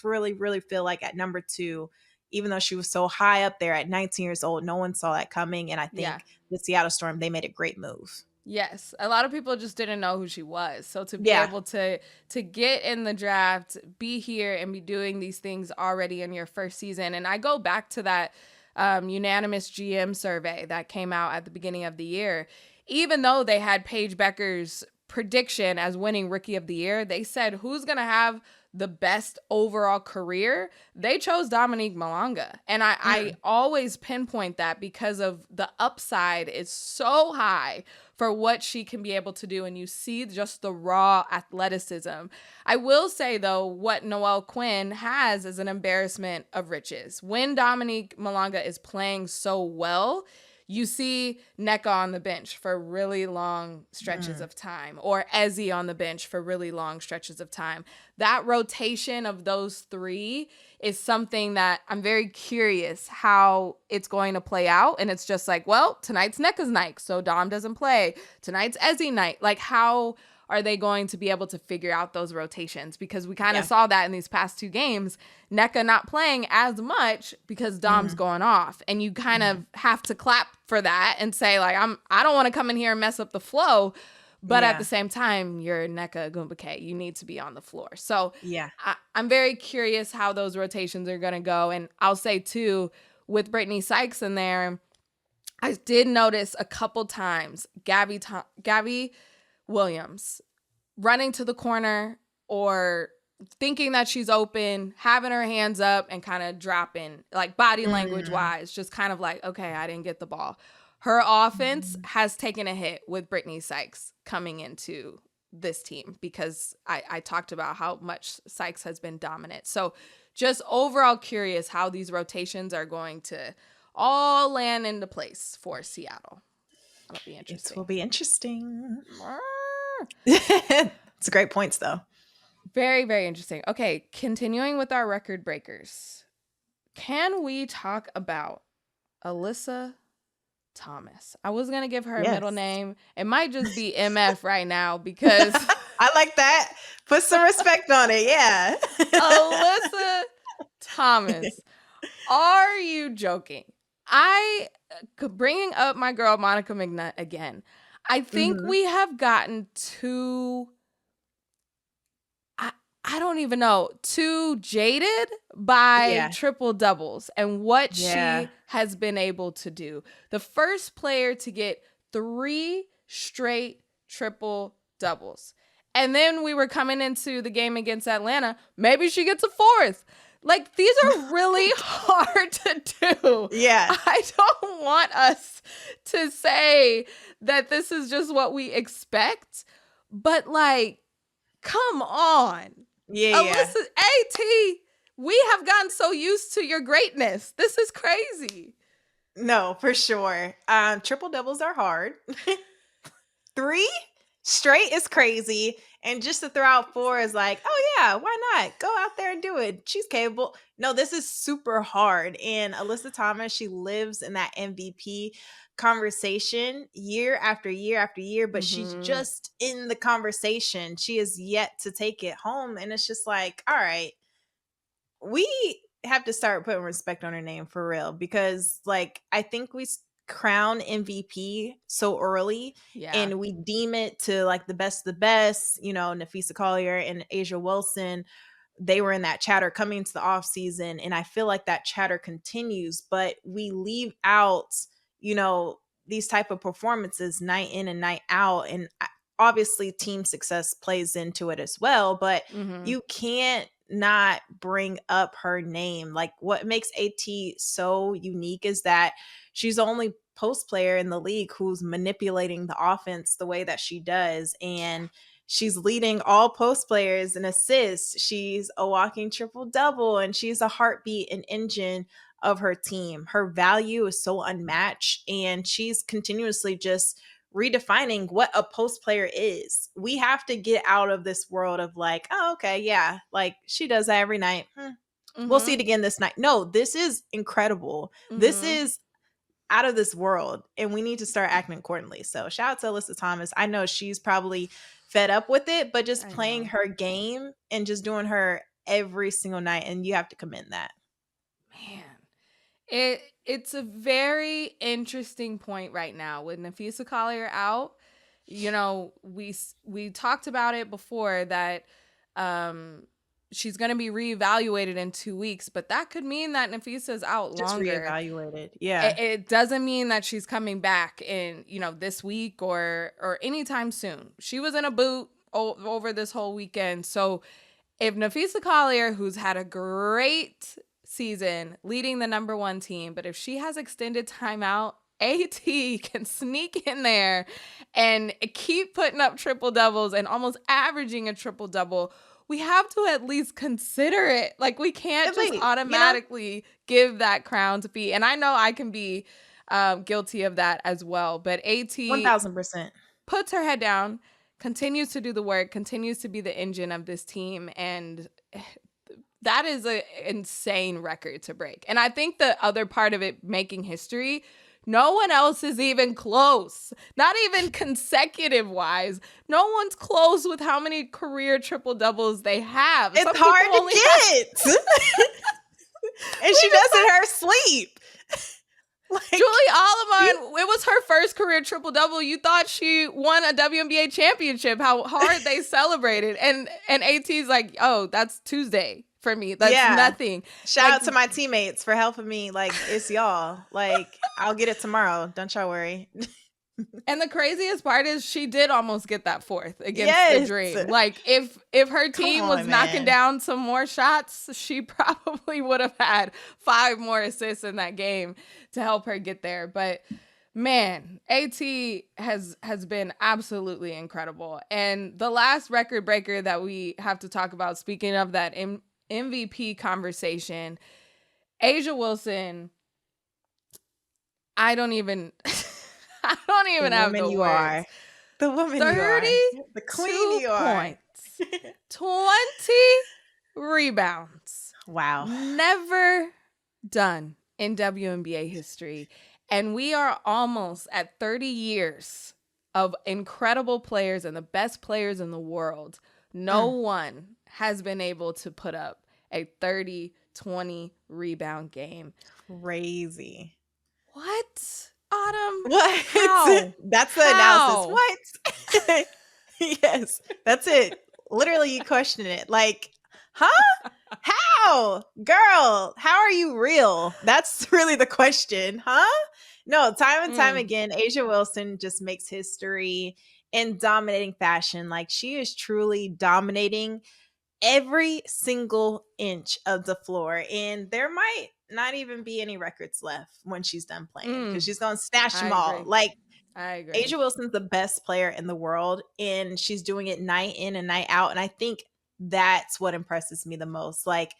really, really feel like at number 2, even though she was so high up there at 19 years old, no one saw that coming. And I think the Seattle Storm, they made a great move. Yes. A lot of people just didn't know who she was. So to be able to get in the draft, be here and be doing these things already in your first season. And I go back to that unanimous GM survey that came out at the beginning of the year. Even though they had Paige Beckers' prediction as winning Rookie of the Year, they said who's going to have the best overall career. They chose Dominique Malonga. And I always pinpoint that because of the upside is so high for what she can be able to do. And you see just the raw athleticism. I will say, though, what Noelle Quinn has is an embarrassment of riches. When Dominique Malonga is playing so well, you see Nneka on the bench for really long stretches of time, or Ezi on the bench for really long stretches of time. That rotation of those three is something that I'm very curious how it's going to play out. And it's just like, well, tonight's Nneka's night, so Dom doesn't play. Tonight's Ezi night. Like, how are they going to be able to figure out those rotations? Because we kind of saw that in these past 2 games, Nneka not playing as much because Dom's going off. And you kind of have to clap for that and say, like, I don't want to come in here and mess up the flow. But at the same time, you're Nneka Ogwumike. You need to be on the floor. So I'm very curious how those rotations are going to go. And I'll say, too, with Brittney Sykes in there, I did notice a couple times Gabby Williams running to the corner or thinking that she's open, having her hands up and kind of dropping, like body language wise, just kind of like, okay, I didn't get the ball. Her offense has taken a hit with Brittney Sykes coming into this team because I talked about how much Sykes has been dominant. So just overall curious how these rotations are going to all land into place for Seattle. That'll be It interesting. will be interesting. It's great points, though. Very, very interesting. Okay, continuing with our record breakers. Can we talk about Alyssa Thomas? I was going to give her a middle name. It might just be MF right now because I like that. Put some respect on it. Yeah. Alyssa Thomas. Are you joking? Bringing up my girl Monica McNutt again. I think we have gotten too, I don't even know, too jaded by triple doubles and what she has been able to do. The first player to get 3 straight triple doubles. And then we were coming into the game against Atlanta. Maybe she gets a 4th. Like, these are really hard to do. Yeah. I don't want us to say that this is just what we expect, but like, come on. Yeah. Alyssa, AT, we have gotten so used to your greatness. This is crazy. No, for sure. Triple doubles are hard. 3 straight is crazy. And just to throw out 4 is like, oh yeah, why not? Go out there and do it. She's capable. No, this is super hard. And Alyssa Thomas, she lives in that MVP conversation year after year after year, but she's just in the conversation. She is yet to take it home. And it's just like, all right, we have to start putting respect on her name for real, because like, I think we crown MVP so early and we deem it to like the best of the best, you know, Napheesa Collier and Asia Wilson. They were in that chatter coming into the off season, and I feel like that chatter continues, but we leave out, you know, these type of performances night in and night out. And obviously team success plays into it as well, but you can't not bring up her name. Like, what makes AT so unique is that she's the only post player in the league who's manipulating the offense the way that she does. And she's leading all post players in assists. She's a walking triple double, and she's a heartbeat and engine of her team. Her value is so unmatched, and she's continuously just redefining what a post player is. We have to get out of this world of like, oh, okay, yeah, like she does that every night. We'll see it again this night. No, this is incredible. This is out of this world, and we need to start acting accordingly. So shout out to Alyssa Thomas. I know she's probably fed up with it, but just playing her game and just doing her every single night, and you have to commend that. Man, it's a very interesting point right now with Napheesa Collier out. You know, we talked about it before that she's going to be reevaluated in 2 weeks, but that could mean that Napheesa's out just longer. Reevaluated. Yeah. It doesn't mean that she's coming back in, you know, this week or anytime soon. She was in a boot over this whole weekend. So if Napheesa Collier, who's had a great season leading the number 1 team, but if she has extended timeout, AT can sneak in there and keep putting up triple doubles and almost averaging a triple double, we have to at least consider it. Like, we can't just automatically give that crown to P. And I know I can be guilty of that as well. But AT 1000% puts her head down, continues to do the work, continues to be the engine of this team. And that is an insane record to break. And I think the other part of it making history, no one else is even close. Not even consecutive wise. No one's close with how many career triple doubles they have. It's hard to get. And she does it in her sleep. Like, Julie Allemon, it was her first career triple double. You thought she won a WNBA championship. How hard they celebrated, and AT's like, oh, that's Tuesday for me. That's nothing. Shout out to my teammates for helping me. Like, it's y'all. Like, I'll get it tomorrow. Don't y'all worry. And the craziest part is she did almost get that 4th against the Dream. Like, if her team was knocking down some more shots, she probably would have had 5 more assists in that game to help her get there. But man, AT has been absolutely incredible. And the last record breaker that we have to talk about, speaking of that MVP conversation, Asia Wilson, I don't even I don't The even have woman the you are. words. The woman you are. The queen 32 you are. points, 20 rebounds. Wow. Never done in WNBA history. And we are almost at 30 years of incredible players and the best players in the world. No one has been able to put up a 30-20 rebound game. Crazy. What? Autumn? What? How? That's the analysis. What? Yes, that's it. Literally, you question it. Like, huh? How? Girl, how are you real? That's really the question, huh? No, time and time again, A'ja Wilson just makes history in dominating fashion. Like, she is truly dominating every single inch of the floor. And there might not even be any records left when she's done playing because she's going to snatch them all. Like, I agree. A'ja Wilson's the best player in the world, and she's doing it night in and night out. And I think that's what impresses me the most. Like,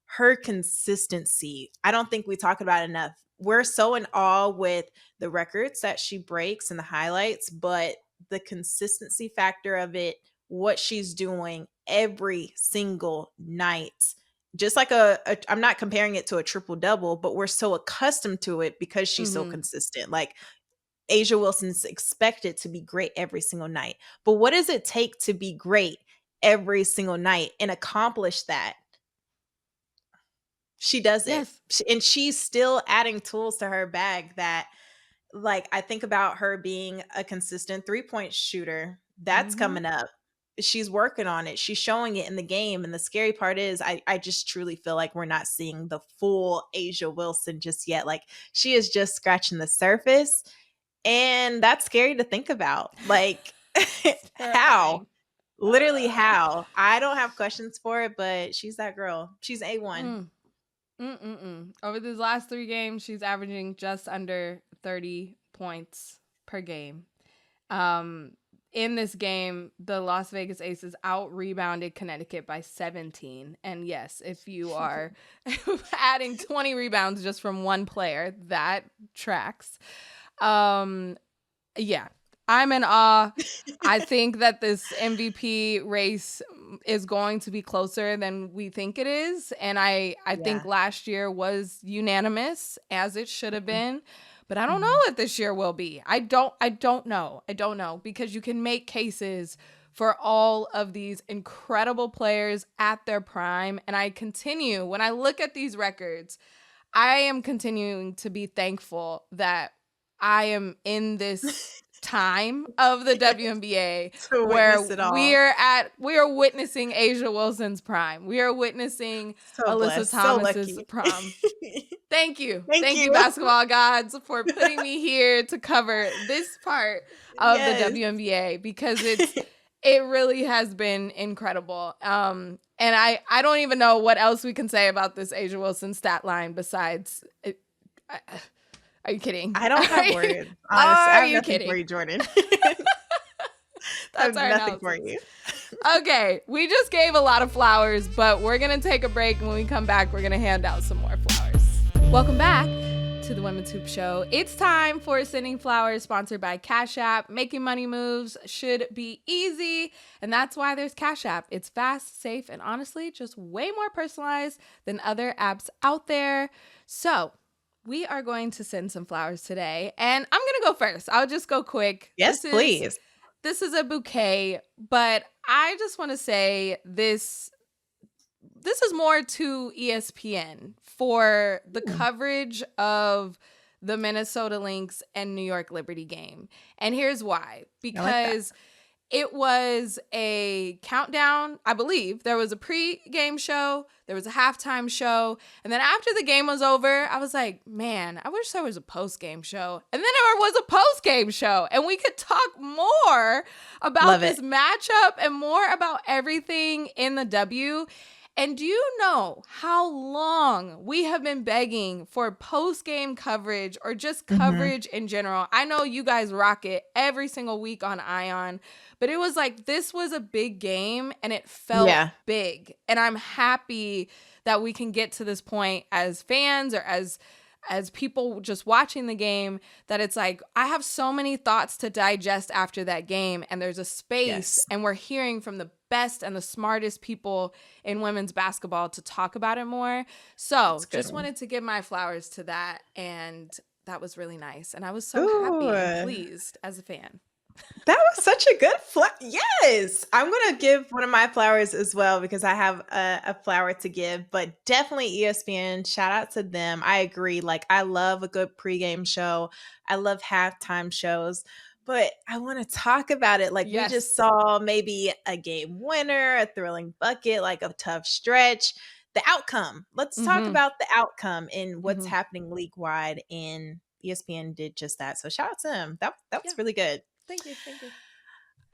her consistency. I don't think we talk about it enough. We're so in awe with the records that she breaks and the highlights, but the consistency factor of it, what she's doing every single night. Just like I'm not comparing it to a triple double, but we're so accustomed to it because she's so consistent. Like, A'ja Wilson's expected to be great every single night. But what does it take to be great every single night and accomplish that? She does it. Yes. And she's still adding tools to her bag that, like, I think about her being a consistent 3-point shooter. That's coming up. She's working on it. She's showing it in the game. And the scary part is I just truly feel like we're not seeing the full A'ja Wilson just yet. Like, she is just scratching the surface. And that's scary to think about. Like, how? Literally how? I don't have questions for it, but she's that girl. She's A1. Over these last 3 games, she's averaging just under 30 points per game. In this game, the Las Vegas Aces out-rebounded Connecticut by 17. And yes, if you are adding 20 rebounds just from one player, that tracks. Yeah, I'm in awe. I think that this MVP race is going to be closer than we think it is. And I think last year was unanimous, as it should have been. But I don't know what this year will be. I don't know. I don't know, because you can make cases for all of these incredible players at their prime. And when I look at these records, I am continuing to be thankful that I am in this time of the WNBA where we are witnessing A'ja Wilson's prime. We are witnessing Alyssa Thomas's prime. Thank you. Thank you, basketball gods, for putting me here to cover this part of the WNBA, because it really has been incredible. And I don't even know what else we can say about this A'ja Wilson stat line besides are you kidding? I don't have words. Honestly, I have nothing for you, Jordan. That's our nothing for you. Okay, we just gave a lot of flowers, but we're going to take a break. And when we come back, we're going to hand out some more flowers. Welcome back to the Women's Hoop Show. It's time for Sending Flowers, sponsored by Cash App. Making money moves should be easy, and that's why there's Cash App. It's fast, safe, and honestly just way more personalized than other apps out there. So we are going to send some flowers today, and I'm going to go first. I'll just go quick. Yes, please. This is a bouquet, but I just want to say this is more to ESPN for the coverage of the Minnesota Lynx and New York Liberty game. And here's why. Because it was a countdown. I believe there was a pre-game show, there was a halftime show, and then after the game was over, I was like, man, I wish there was a post-game show. And then there was a post-game show, and we could talk more about this matchup and more about everything in the W. And do you know how long we have been begging for post-game coverage or just coverage in general? I know you guys rock it every single week on Ion, but it was like this was a big game and it felt big. And I'm happy that we can get to this point as fans or as as people just watching the game, that it's like, I have so many thoughts to digest after that game, and there's a space, and we're hearing from the best and the smartest people in women's basketball to talk about it more. So just wanted to give my flowers to that, and that was really nice. And I was so happy and pleased as a fan. That was such a good Yes. I'm going to give one of my flowers as well, because I have a flower to give, but definitely ESPN. Shout out to them. I agree. Like, I love a good pregame show. I love halftime shows, but I want to talk about it. Like, we just saw maybe a game winner, a thrilling bucket, like a tough stretch. The outcome. Let's talk about the outcome and what's happening league-wide, and ESPN did just that. So shout out to them. That was really good. Thank you.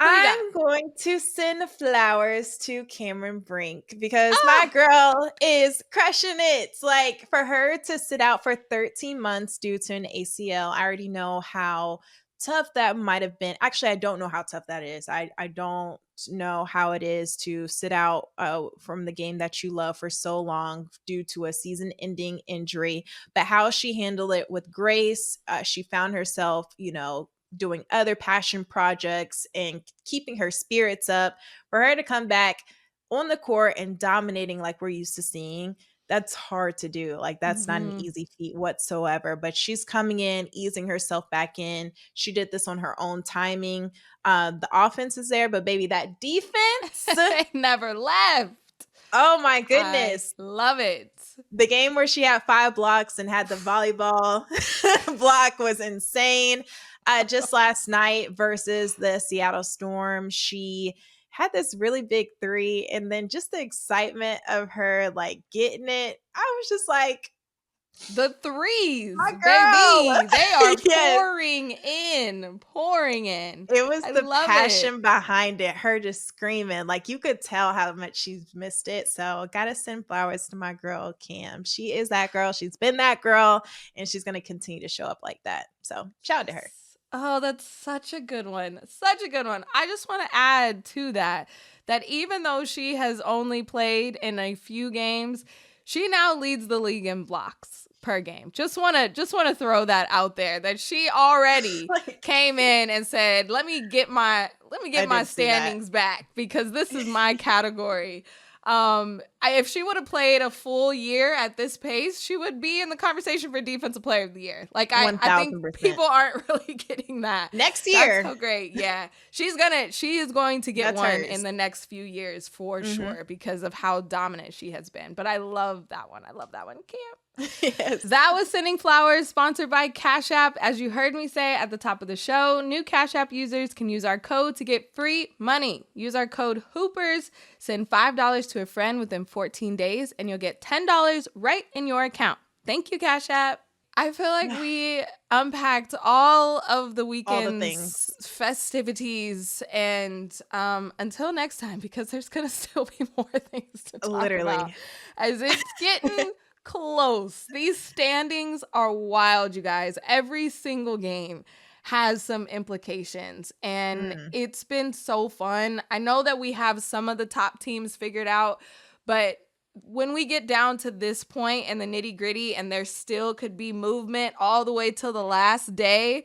I'm going to send flowers to Cameron Brink, because my girl is crushing it. Like, for her to sit out for 13 months due to an ACL, I already know how tough that might have been. Actually, I don't know how tough that is. I don't know how it is to sit out from the game that you love for so long due to a season-ending injury, but how she handled it with grace. She found herself, doing other passion projects and keeping her spirits up. For her to come back on the court and dominating like we're used to seeing, that's hard to do. Like, that's not an easy feat whatsoever, but she's coming in, easing herself back in. She did this on her own timing. The offense is there, but baby, that defense never left. Oh my goodness. I love it. The game where she had 5 blocks and had the volleyball block was insane. Just last night versus the Seattle Storm, she had this really big 3, and then just the excitement of her like getting it. I was just like, the threes, baby, they are pouring in. It was the passion behind it. Her just screaming, like, you could tell how much she's missed it. So gotta send flowers to my girl Cam. She is that girl. She's been that girl, and she's gonna continue to show up like that. So shout out to her. Oh, that's such a good one. Such a good one. I just want to add to that even though she has only played in a few games, she now leads the league in blocks per game. Just want to throw that out there, that she already came in and said, let me get my standings back, because this is my category. If she would have played a full year at this pace, she would be in the conversation for Defensive Player of the Year. Like, I think people aren't really getting that. Next year. That's so great. Yeah. She is going to get one in the next few years for sure, because of how dominant she has been. But I love that one. Cam. Yes. That was Sending Flowers, sponsored by Cash App. As you heard me say at the top of the show, new Cash App users can use our code to get free money. Use our code HOOPERS, send $5 to a friend within 14 days, and you'll get $10 right in your account. Thank you, Cash App. I feel like we unpacked all of the weekend's festivities, and until next time, because there's going to still be more things to talk about. As it's getting close. These standings are wild, you guys. Every single game has some implications, and it's been so fun. I know that we have some of the top teams figured out, but when we get down to this point and the nitty gritty, and there still could be movement all the way till the last day,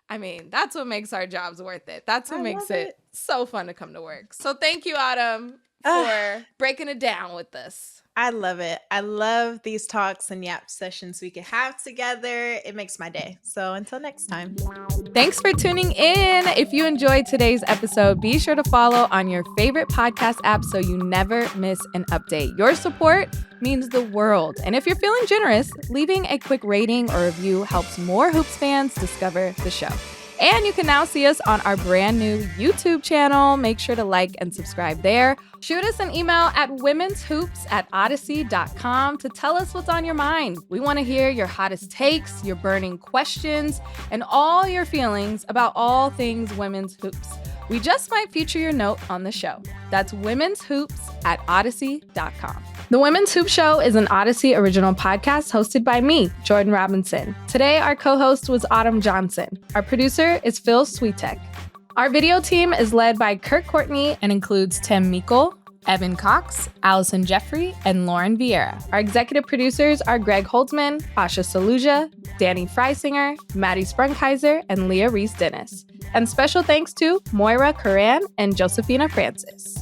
I mean, that's what makes our jobs worth it. That's what makes it so fun to come to work. So thank you, Autumn, for breaking it down with us. I love it. I love these talks and yap sessions we can have together. It makes my day. So until next time. Thanks for tuning in. If you enjoyed today's episode, be sure to follow on your favorite podcast app so you never miss an update. Your support means the world. And if you're feeling generous, leaving a quick rating or review helps more Hoops fans discover the show. And you can now see us on our brand new YouTube channel. Make sure to like and subscribe there. Shoot us an email at women'shoops@odyssey.com to tell us what's on your mind. We want to hear your hottest takes, your burning questions, and all your feelings about all things women's hoops. We just might feature your note on the show. That's women'shoops@odyssey.com. The Women's Hoop Show is an Odyssey original podcast hosted by me, Jordan Robinson. Today, our co-host was Autumn Johnson. Our producer is Phil Switek. Our video team is led by Kurt Courtney and includes Tim Meikle, Evan Cox, Allison Jeffrey, and Lauren Vieira. Our executive producers are Greg Holtzman, Asha Saluja, Danny Freisinger, Maddie Sprunkheiser, and Leah Reese-Dennis. And special thanks to Moira Curran and Josephina Francis.